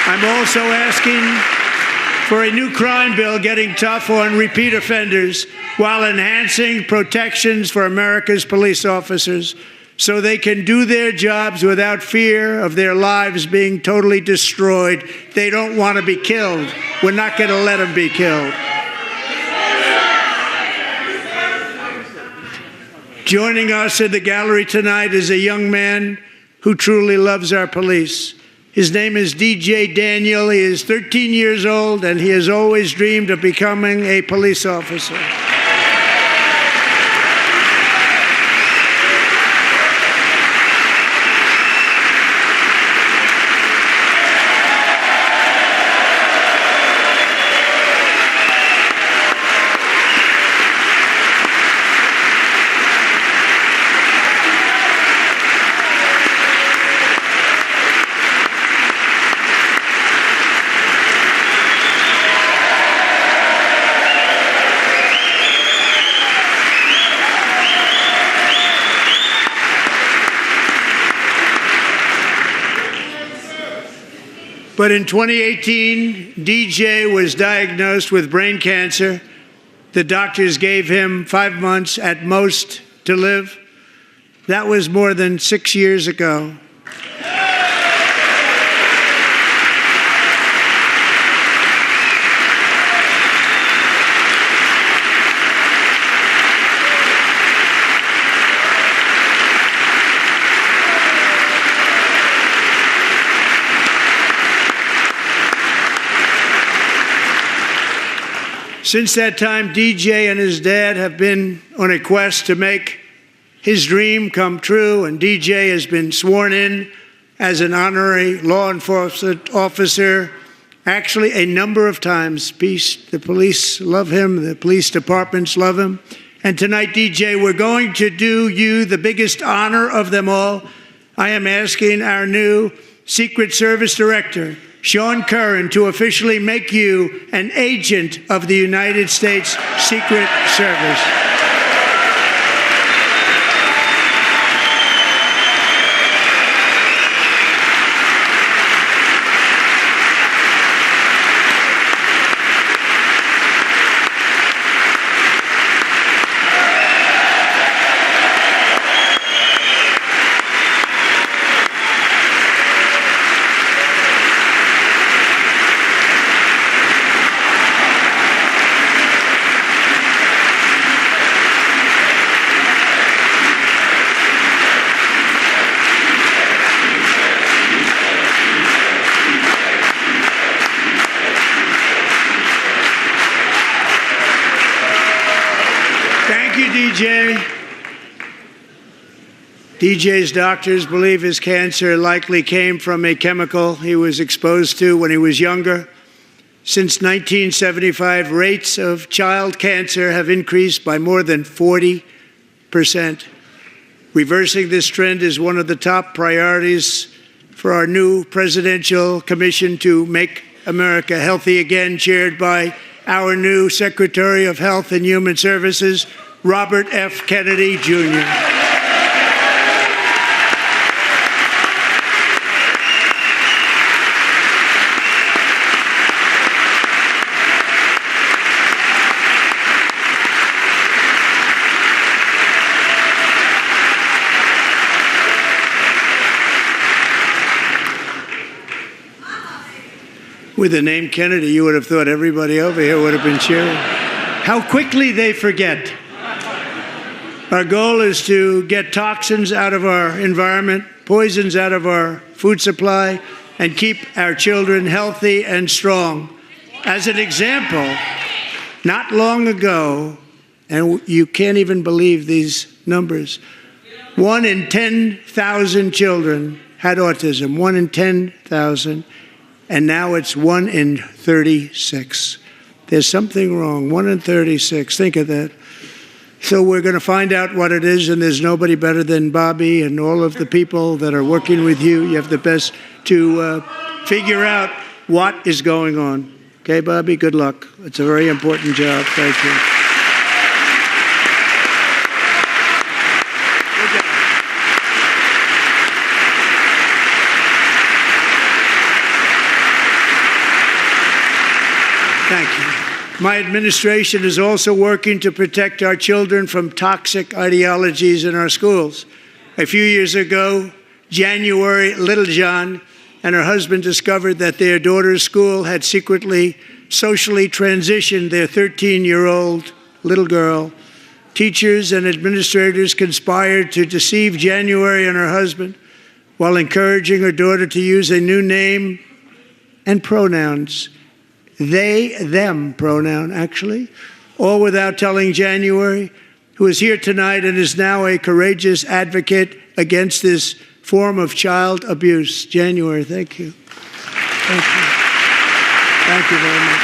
I'm also asking for a new crime bill getting tough on repeat offenders while enhancing protections for America's police officers so they can do their jobs without fear of their lives being totally destroyed. They don't want to be killed. We're not going to let them be killed. Joining us in the gallery tonight is a young man who truly loves our police. His name is DJ Daniel. He is 13 years old, and he has always dreamed of becoming a police officer. But in 2018, DJ was diagnosed with brain cancer. The doctors gave him 5 months at most to live. That was more than 6 years ago. Since that time, DJ and his dad have been on a quest to make his dream come true, and DJ has been sworn in as an honorary law enforcement officer, actually a number of times. The police love him, the police departments love him. And tonight, DJ, we're going to do you the biggest honor of them all. I am asking our new Secret Service Director, Sean Curran, to officially make you an agent of the United States Secret Service. DJ's doctors believe his cancer likely came from a chemical he was exposed to when he was younger. Since 1975, rates of child cancer have increased by more than 40%. Reversing this trend is one of the top priorities for our new presidential commission to make America healthy again, chaired by our new Secretary of Health and Human Services, Robert F. Kennedy, Jr. With the name Kennedy, you would have thought everybody over here would have been cheering. How quickly they forget. Our goal is to get toxins out of our environment, poisons out of our food supply, and keep our children healthy and strong. As an example, not long ago, and you can't even believe these numbers, 1 in 10,000 children had autism, 1 in 10,000. And now it's 1 in 36. There's something wrong. 1 in 36. Think of that. So we're going to find out what it is, and there's nobody better than Bobby and all of the people that are working with you. You have the best to figure out what is going on. Okay, Bobby? Good luck. It's a very important job. Thank you. Thank you. My administration is also working to protect our children from toxic ideologies in our schools. A few years ago, January Littlejohn and her husband discovered that their daughter's school had secretly socially transitioned their 13-year-old little girl. Teachers and administrators conspired to deceive January and her husband while encouraging her daughter to use a new name and pronouns. They, them pronoun, actually, all without telling January, who is here tonight and is now a courageous advocate against this form of child abuse. January, thank you. Thank you. Thank you very much.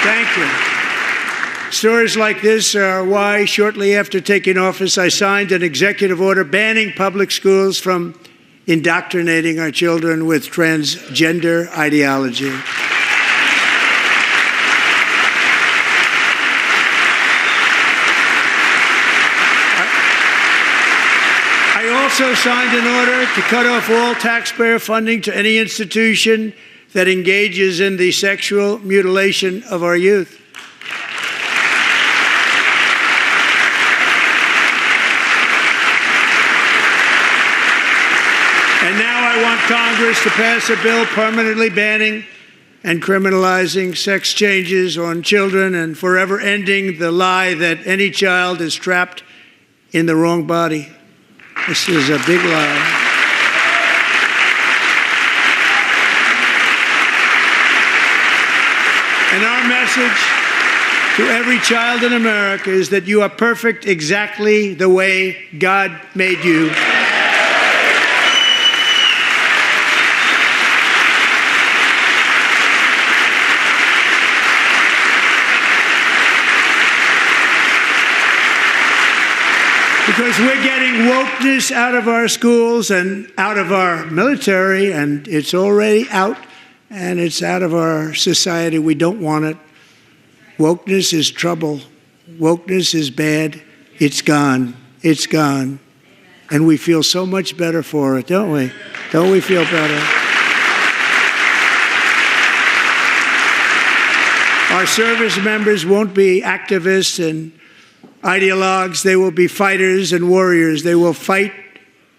Thank you. Stories like this are why, shortly after taking office, I signed an executive order banning public schools from indoctrinating our children with transgender ideology. also signed an order to cut off all taxpayer funding to any institution that engages in the sexual mutilation of our youth. And now I want Congress to pass a bill permanently banning and criminalizing sex changes on children and forever ending the lie that any child is trapped in the wrong body. This is a big lie. And our message to every child in America is that you are perfect exactly the way God made you. Because we're getting wokeness out of our schools and out of our military, and it's already out, and it's out of our society. We don't want it. Wokeness is trouble. Wokeness is bad. It's gone. It's gone. And we feel so much better for it, don't we? Don't we feel better? Our service members won't be activists and ideologues. They will be fighters and warriors. They will fight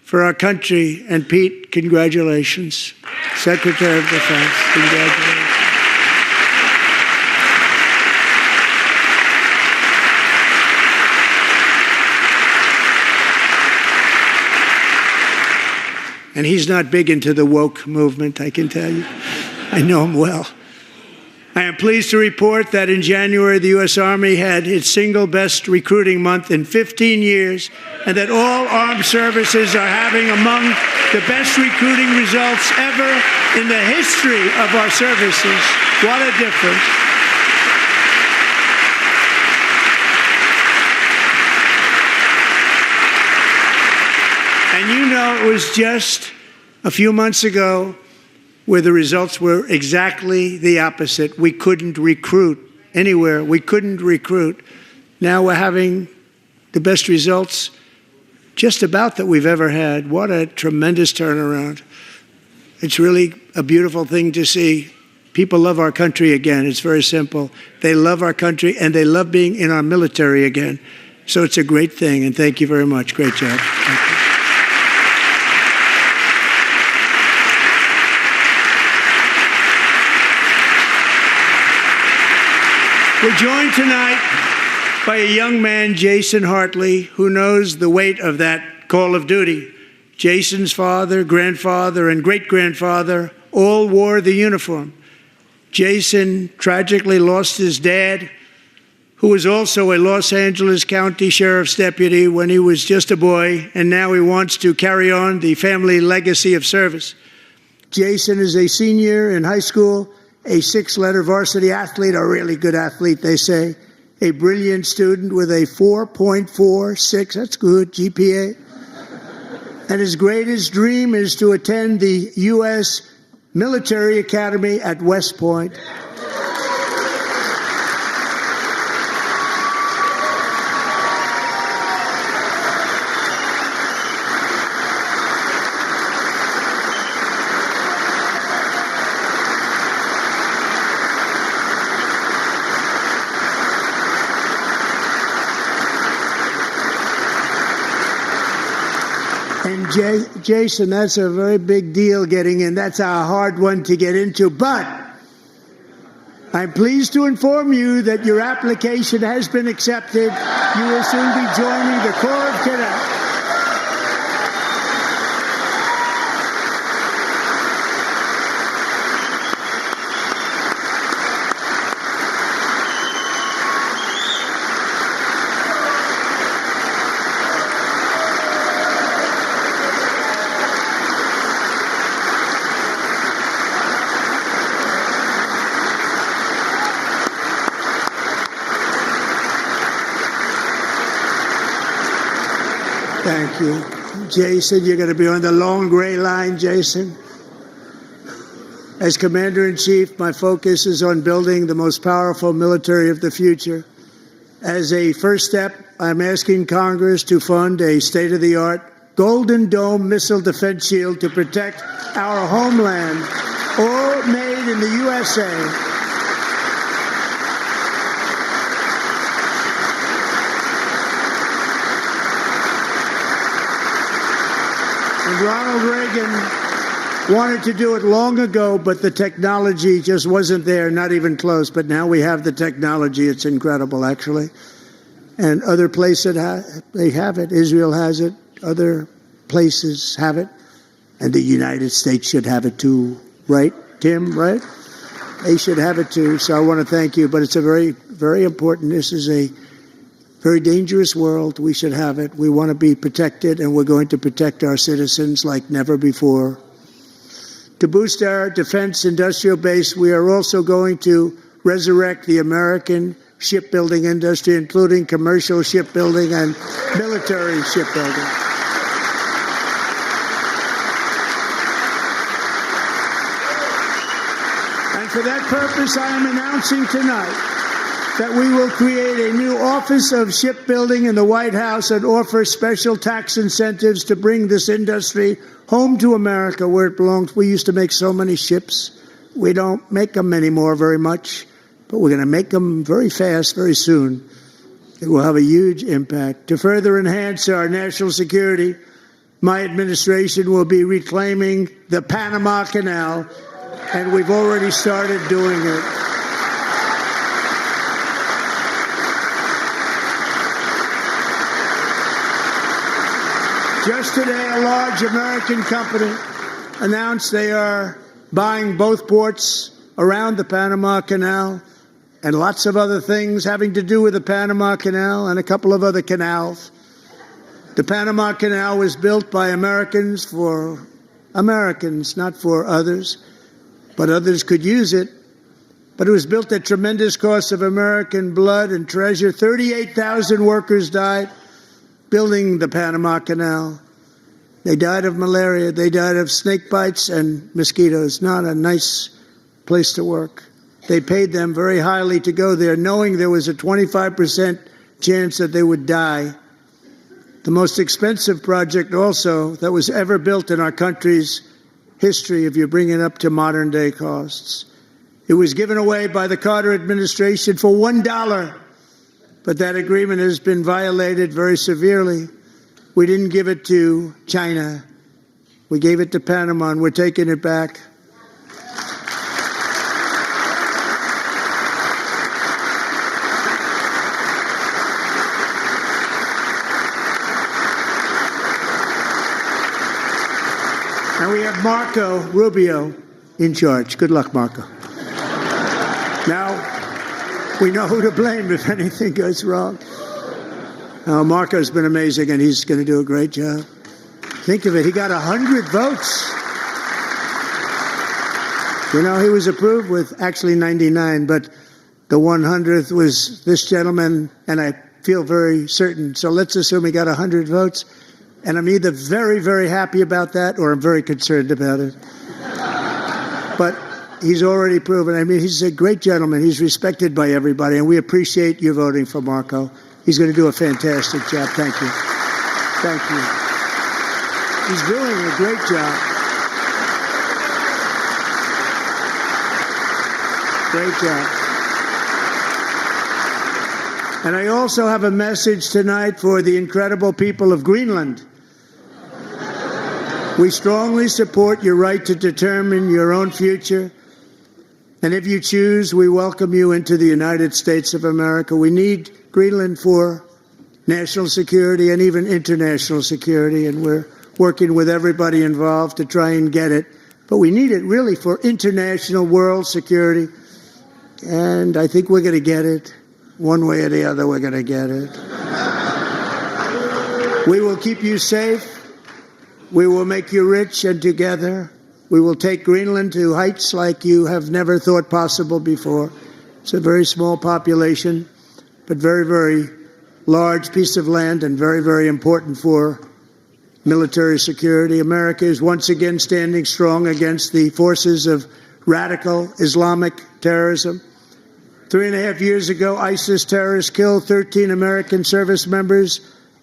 for our country. And Pete, congratulations. Secretary of Defense, congratulations. And he's not big into the woke movement, I can tell you. I know him well. I am pleased to report that in January, the U.S. Army had its single best recruiting month in 15 years, and that all armed services are having among the best recruiting results ever in the history of our services. What a difference. And you know, it was just a few months ago where the results were exactly the opposite. We couldn't recruit anywhere. We couldn't recruit. Now we're having the best results just about that we've ever had. What a tremendous turnaround. It's really a beautiful thing to see. People love our country again. It's very simple. They love our country, and they love being in our military again. So it's a great thing, and thank you very much. Great job. Thank you. We're joined tonight by a young man, Jason Hartley, who knows the weight of that call of duty. Jason's father, grandfather, and great-grandfather all wore the uniform. Jason tragically lost his dad, who was also a Los Angeles County Sheriff's deputy when he was just a boy, and now he wants to carry on the family legacy of service. Jason is a senior in high school, a six-letter varsity athlete, a really good athlete, they say, a brilliant student with a 4.46, that's good, GPA. And his greatest dream is to attend the U.S. Military Academy at West Point. And Jason, that's a very big deal getting in. That's a hard one to get into. But I'm pleased to inform you that your application has been accepted. You will soon be joining the Corps of Cadets. Thank you. Jason, you're going to be on the long gray line, Jason. As Commander-in-Chief, my focus is on building the most powerful military of the future. As a first step, I'm asking Congress to fund a state-of-the-art Golden Dome missile defense shield to protect our homeland, all made in the USA. And Ronald Reagan wanted to do it long ago, but the technology just wasn't there, not even close. But now we have the technology. It's incredible, actually. And other places, they have it. Israel has it. Other places have it. And the United States should have it too. Right, Tim? Right? They should have it too. So I want to thank you. But it's a very, very important. This is a very dangerous world. We should have it. We want to be protected, and we're going to protect our citizens like never before. To boost our defense industrial base, we are also going to resurrect the American shipbuilding industry, including commercial shipbuilding and military shipbuilding. And for that purpose, I am announcing tonight that we will create a new Office of Shipbuilding in the White House and offer special tax incentives to bring this industry home to America where it belongs. We used to make so many ships. We don't make them anymore very much, but we're going to make them very fast, very soon. It will have a huge impact. To further enhance our national security, my administration will be reclaiming the Panama Canal, and we've already started doing it. Just today, a large American company announced they are buying both ports around the Panama Canal and lots of other things having to do with the Panama Canal and a couple of other canals. The Panama Canal was built by Americans for Americans, not for others, but others could use it. But it was built at tremendous cost of American blood and treasure. 38,000 workers died building the Panama Canal. They died of malaria. They died of snake bites and mosquitoes. Not a nice place to work. They paid them very highly to go there, knowing there was a 25% chance that they would die. The most expensive project also that was ever built in our country's history, if you bring it up to modern day costs. It was given away by the Carter administration for $1. But that agreement has been violated very severely. We didn't give it to China. We gave it to Panama, and we're taking it back. And we have Marco Rubio in charge. Good luck, Marco. Now, we know who to blame if anything goes wrong. Marco's been amazing, and he's going to do a great job. Think of it. He got 100 votes. You know, he was approved with actually 99, but the 100th was this gentleman, and I feel very certain. So let's assume he got 100 votes, and I'm either very, very happy about that or I'm very concerned about it. But he's already proven. I mean, he's a great gentleman. He's respected by everybody, and we appreciate you voting for Marco. He's going to do a fantastic job. Thank you. Thank you. He's doing a great job. Great job. And I also have a message tonight for the incredible people of Greenland. We strongly support your right to determine your own future. And if you choose, we welcome you into the United States of America. We need Greenland for national security and even international security, and we're working with everybody involved to try and get it. But we need it really for international world security, and I think we're going to get it. One way or the other, we're going to get it. We will keep you safe. We will make you rich, and together we will take Greenland to heights like you have never thought possible before. It's a very small population, but very, very large piece of land and very, very important for military security. America is once again standing strong against the forces of radical Islamic terrorism. 3.5 years ago, ISIS terrorists killed 13 American service members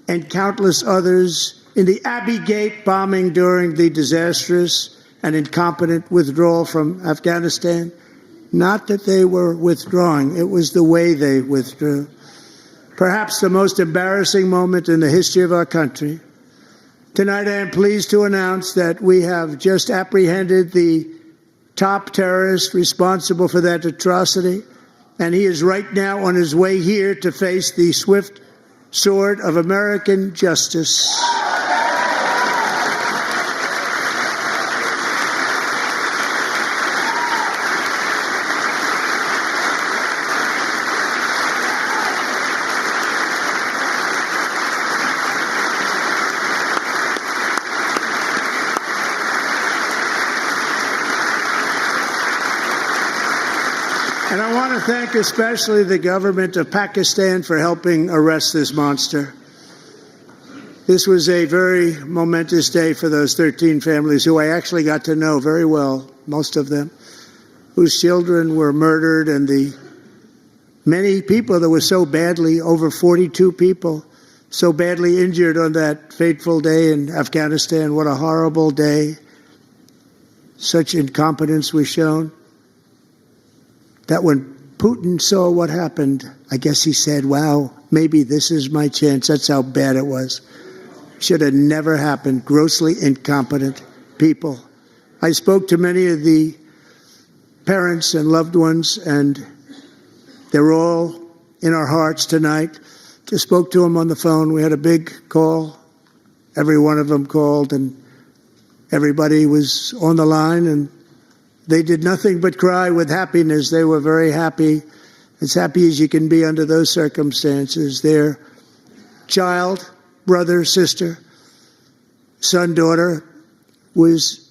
and countless others in the Abbey Gate bombing during the disastrous and incompetent withdrawal from Afghanistan. Not that they were withdrawing, it was the way they withdrew. Perhaps the most embarrassing moment in the history of our country. Tonight, I am pleased to announce that we have just apprehended the top terrorist responsible for that atrocity, and he is right now on his way here to face the swift sword of American justice. And I want to thank especially the government of Pakistan for helping arrest this monster. This was a very momentous day for those 13 families who I actually got to know very well, most of them, whose children were murdered, and the many people that were so badly, over 42 people, so badly injured on that fateful day in Afghanistan. What a horrible day. Such incompetence was shown. That when Putin saw what happened, I guess he said, wow, maybe this is my chance. That's how bad it was. Should have never happened. Grossly incompetent people. I spoke to many of the parents and loved ones, and they're all in our hearts tonight. Just spoke to them on the phone. We had a big call. Every one of them called, and everybody was on the line, and they did nothing but cry with happiness. They were very happy, as happy as you can be under those circumstances. Their child, brother, sister, son, daughter was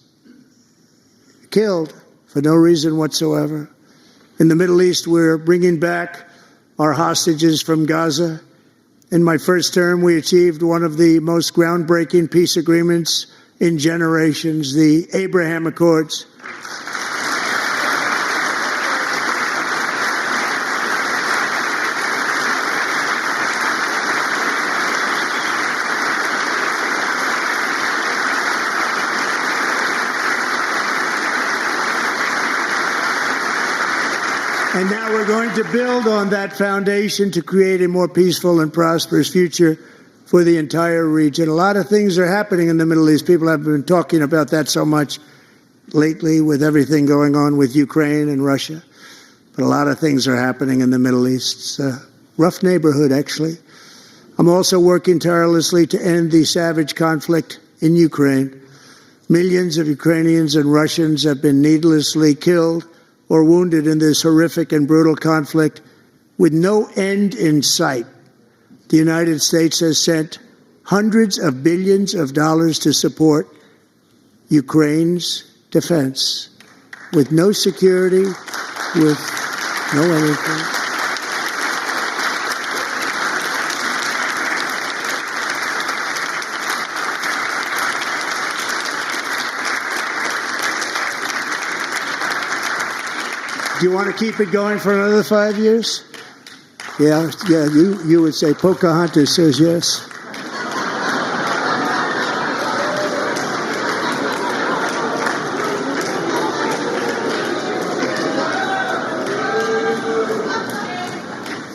killed for no reason whatsoever. In the Middle East, we're bringing back our hostages from Gaza. In my first term, we achieved one of the most groundbreaking peace agreements in generations, the Abraham Accords. And now we're going to build on that foundation to create a more peaceful and prosperous future for the entire region. A lot of things are happening in the Middle East. People have been talking about that so much lately with everything going on with Ukraine and Russia. But a lot of things are happening in the Middle East. It's a rough neighborhood, actually. I'm also working tirelessly to end the savage conflict in Ukraine. Millions of Ukrainians and Russians have been needlessly killed or wounded in this horrific and brutal conflict with no end in sight. The United States has sent hundreds of billions of dollars to support Ukraine's defense with no security, with no anything. Do you want to keep it going for another 5 years? Yeah, you would say Pocahontas says yes.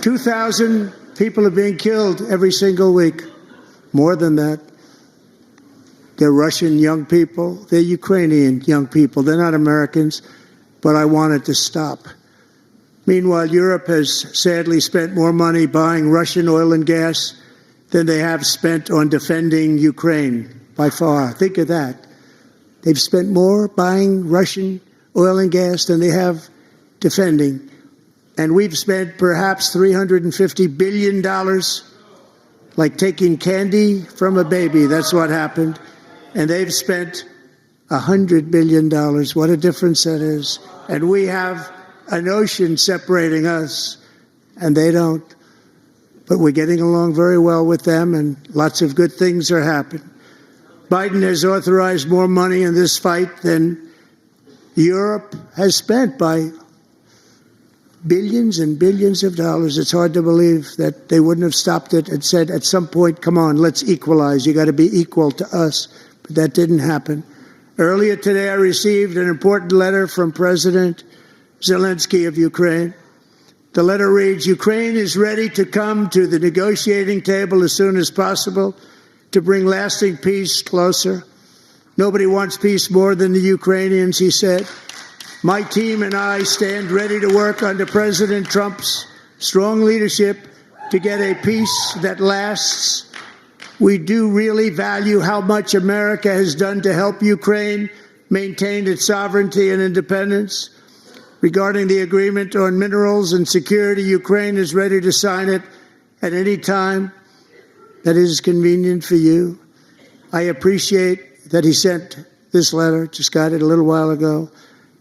"2,000 people are being killed every single week. More than that. They're Russian young people. They're Ukrainian young people. They're not Americans. But I want it to stop. Meanwhile, Europe has sadly spent more money buying Russian oil and gas than they have spent on defending Ukraine, by far. Think of that. They've spent more buying Russian oil and gas than they have defending. And we've spent perhaps $350 billion, like taking candy from a baby. That's what happened. And they've spent $100 billion. What a difference that is. And we have an ocean separating us, and they don't. But we're getting along very well with them, and lots of good things are happening. Biden has authorized more money in this fight than Europe has spent by billions and billions of dollars. It's hard to believe that they wouldn't have stopped it and said at some point, come on, let's equalize. You got to be equal to us. But that didn't happen. Earlier today, I received an important letter from President Zelensky of Ukraine. The letter reads, Ukraine is ready to come to the negotiating table as soon as possible to bring lasting peace closer. Nobody wants peace more than the Ukrainians, he said. My team and I stand ready to work under President Trump's strong leadership to get a peace that lasts. We do really value how much America has done to help Ukraine maintain its sovereignty and independence. Regarding the agreement on minerals and security, Ukraine is ready to sign it at any time that is convenient for you. I appreciate that he sent this letter, just got it a little while ago.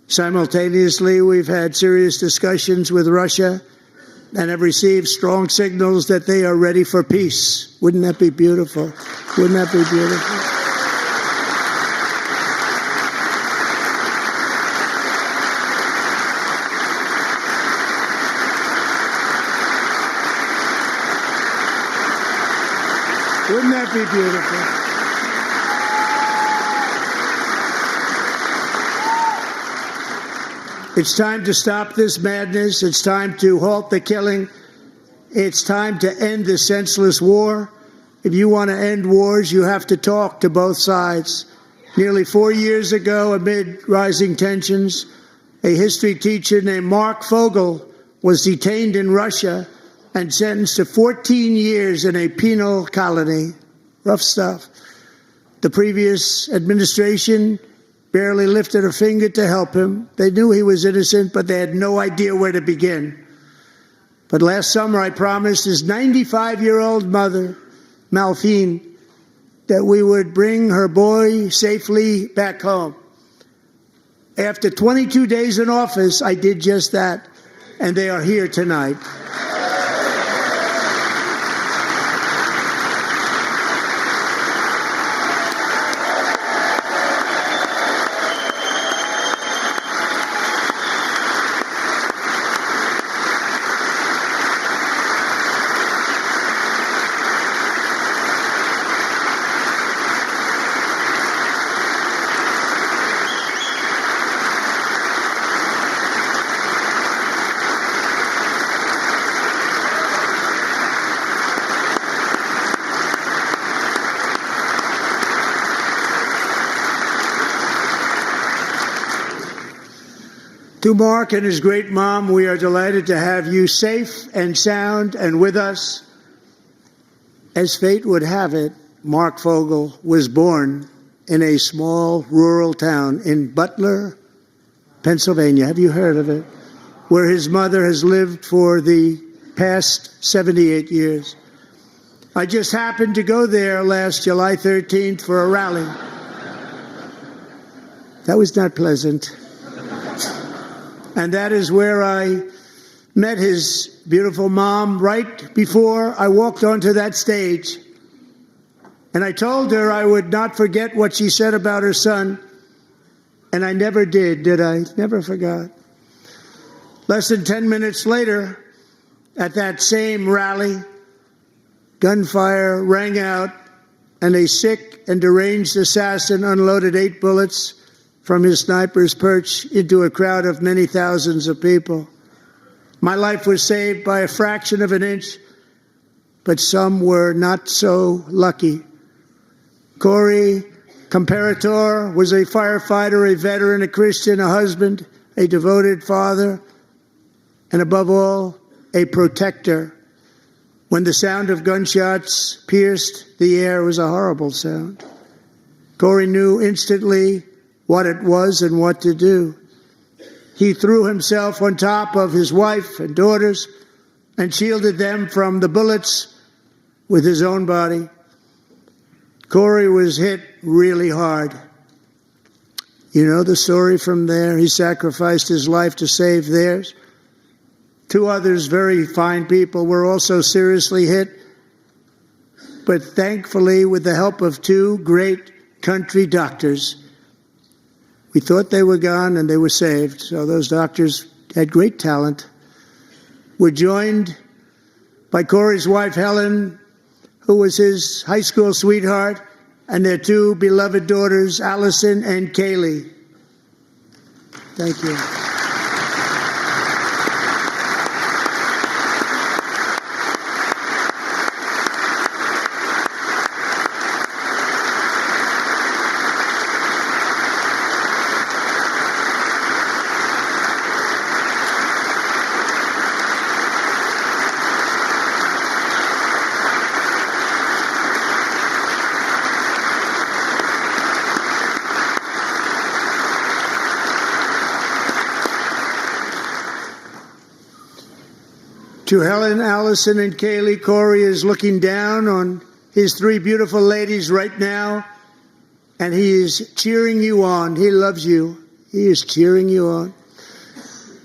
Simultaneously, we've had serious discussions with Russia and have received strong signals that they are ready for peace. Wouldn't that be beautiful? Wouldn't that be beautiful? Wouldn't that be beautiful? It's time to stop this madness. It's time to halt the killing. It's time to end this senseless war. If you want to end wars, you have to talk to both sides. Nearly 4 years ago, amid rising tensions, a history teacher named Mark Fogel was detained in Russia and sentenced to 14 years in a penal colony. Rough stuff. The previous administration barely lifted a finger to help him. They knew he was innocent, but they had no idea where to begin. But last summer, I promised his 95-year-old mother, Malphine, that we would bring her boy safely back home. After 22 days in office, I did just that, and they are here tonight. To Mark and his great mom, we are delighted to have you safe and sound and with us. As fate would have it, Mark Fogel was born in a small rural town in Butler, Pennsylvania. Have you heard of it? Where his mother has lived for the past 78 years. I just happened to go there last July 13th for a rally. That was not pleasant. And that is where I met his beautiful mom right before I walked onto that stage. And I told her I would not forget what she said about her son. And I never did I? Never forgot. Less than 10 minutes later, at that same rally, gunfire rang out and a sick and deranged assassin unloaded 8 bullets from his sniper's perch into a crowd of many thousands of people. My life was saved by a fraction of an inch, but some were not so lucky. Corey Comparator was a firefighter, a veteran, a Christian, a husband, a devoted father, and above all, a protector. When the sound of gunshots pierced the air, it was a horrible sound. Corey knew instantly what it was and what to do. He threw himself on top of his wife and daughters and shielded them from the bullets with his own body. Corey was hit really hard. You know the story from there. He sacrificed his life to save theirs. 2 others, very fine people, were also seriously hit. But thankfully, with the help of 2 great country doctors, we thought they were gone and they were saved. So those doctors had great talent. We're joined by Corey's wife, Helen, who was his high school sweetheart, and their two beloved daughters, Allison and Kaylee. Thank you. To Helen, Allison, and Kaylee, Corey is looking down on his three beautiful ladies right now, and he is cheering you on. He loves you. He is cheering you on.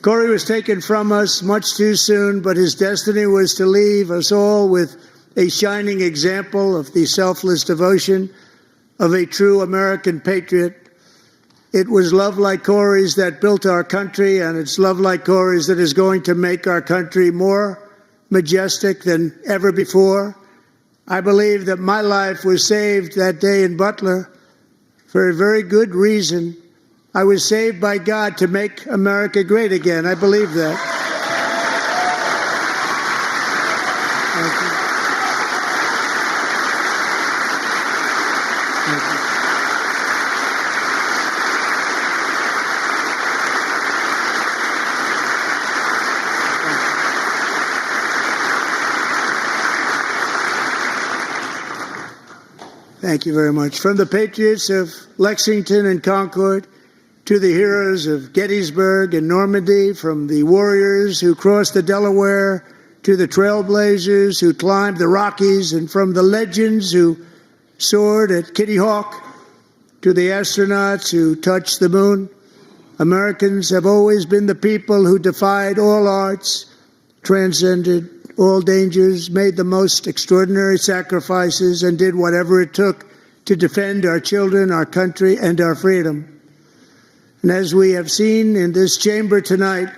Corey was taken from us much too soon, but his destiny was to leave us all with a shining example of the selfless devotion of a true American patriot. It was love like Corey's that built our country, and it's love like Corey's that is going to make our country more majestic than ever before. I believe that my life was saved that day in Butler for a very good reason. I was saved by God to make America great again. I believe that. Thank you. Thank you. Thank you very much. From the patriots of Lexington and Concord to the heroes of Gettysburg and Normandy, from the warriors who crossed the Delaware to the trailblazers who climbed the Rockies, and from the legends who soared at Kitty Hawk to the astronauts who touched the moon, Americans have always been the people who defied all odds, transcended all dangers, made the most extraordinary sacrifices, and did whatever it took to defend our children, our country, and our freedom. And as we have seen in this chamber tonight,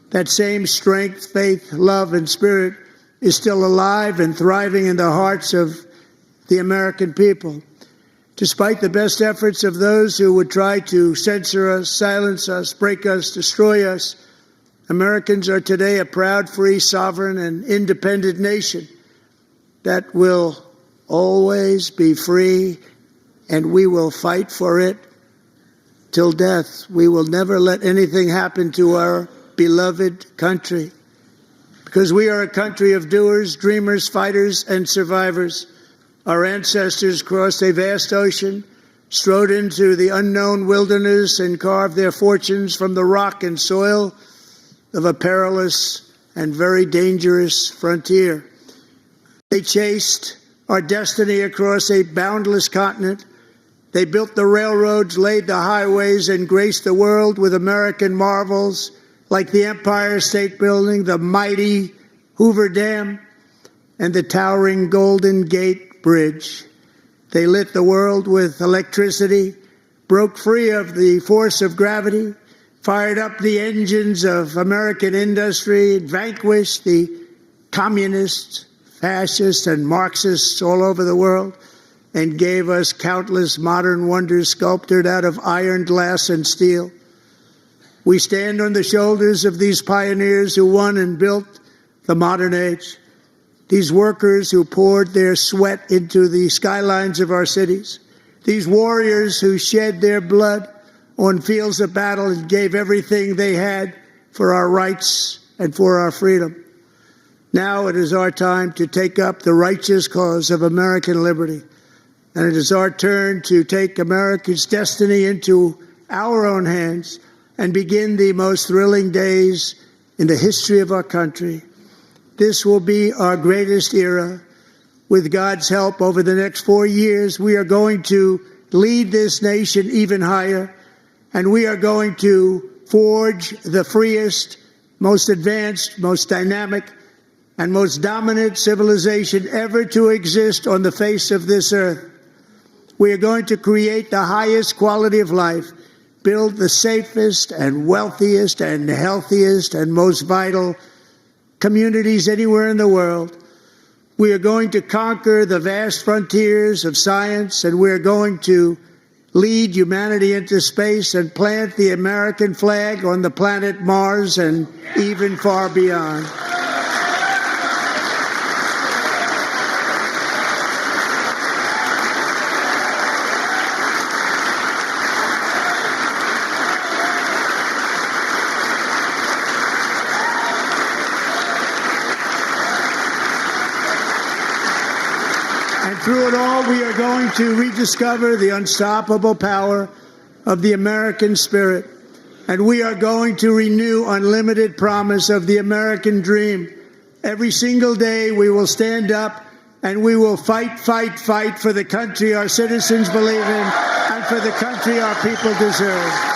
that same strength, faith, love, and spirit is still alive and thriving in the hearts of the American people. Despite the best efforts of those who would try to censor us, silence us, break us, destroy us, Americans are today a proud, free, sovereign, and independent nation that will always be free, and we will fight for it till death. We will never let anything happen to our beloved country, because we are a country of doers, dreamers, fighters, and survivors. Our ancestors crossed a vast ocean, strode into the unknown wilderness, and carved their fortunes from the rock and soil of a perilous and very dangerous frontier. They chased our destiny across a boundless continent. They built the railroads, laid the highways, and graced the world with American marvels like the Empire State Building, the mighty Hoover Dam, and the towering Golden Gate Bridge. They lit the world with electricity, broke free of the force of gravity, fired up the engines of American industry, vanquished the communists, fascists, and Marxists all over the world, and gave us countless modern wonders sculptured out of iron, glass, and steel. We stand on the shoulders of these pioneers who won and built the modern age, these workers who poured their sweat into the skylines of our cities, these warriors who shed their blood on fields of battle and gave everything they had for our rights and for our freedom. Now it is our time to take up the righteous cause of American liberty. And it is our turn to take America's destiny into our own hands and begin the most thrilling days in the history of our country. This will be our greatest era. With God's help, over the next 4 years, we are going to lead this nation even higher, and we are going to forge the freest, most advanced, most dynamic, and most dominant civilization ever to exist on the face of this earth. We are going to create the highest quality of life, build the safest and wealthiest and healthiest and most vital communities anywhere in the world. We are going to conquer the vast frontiers of science, and we're going to lead humanity into space and plant the American flag on the planet Mars and even far beyond. And through it all, we are going to rediscover the unstoppable power of the American spirit. And we are going to renew unlimited promise of the American dream. Every single day, we will stand up and we will fight, fight, fight for the country our citizens believe in and for the country our people deserve.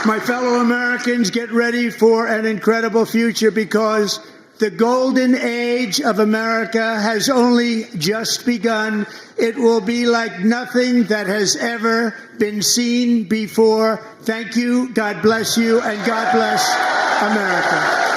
My fellow Americans, get ready for an incredible future, because the golden age of America has only just begun. It will be like nothing that has ever been seen before. Thank you, God bless you, and God bless America.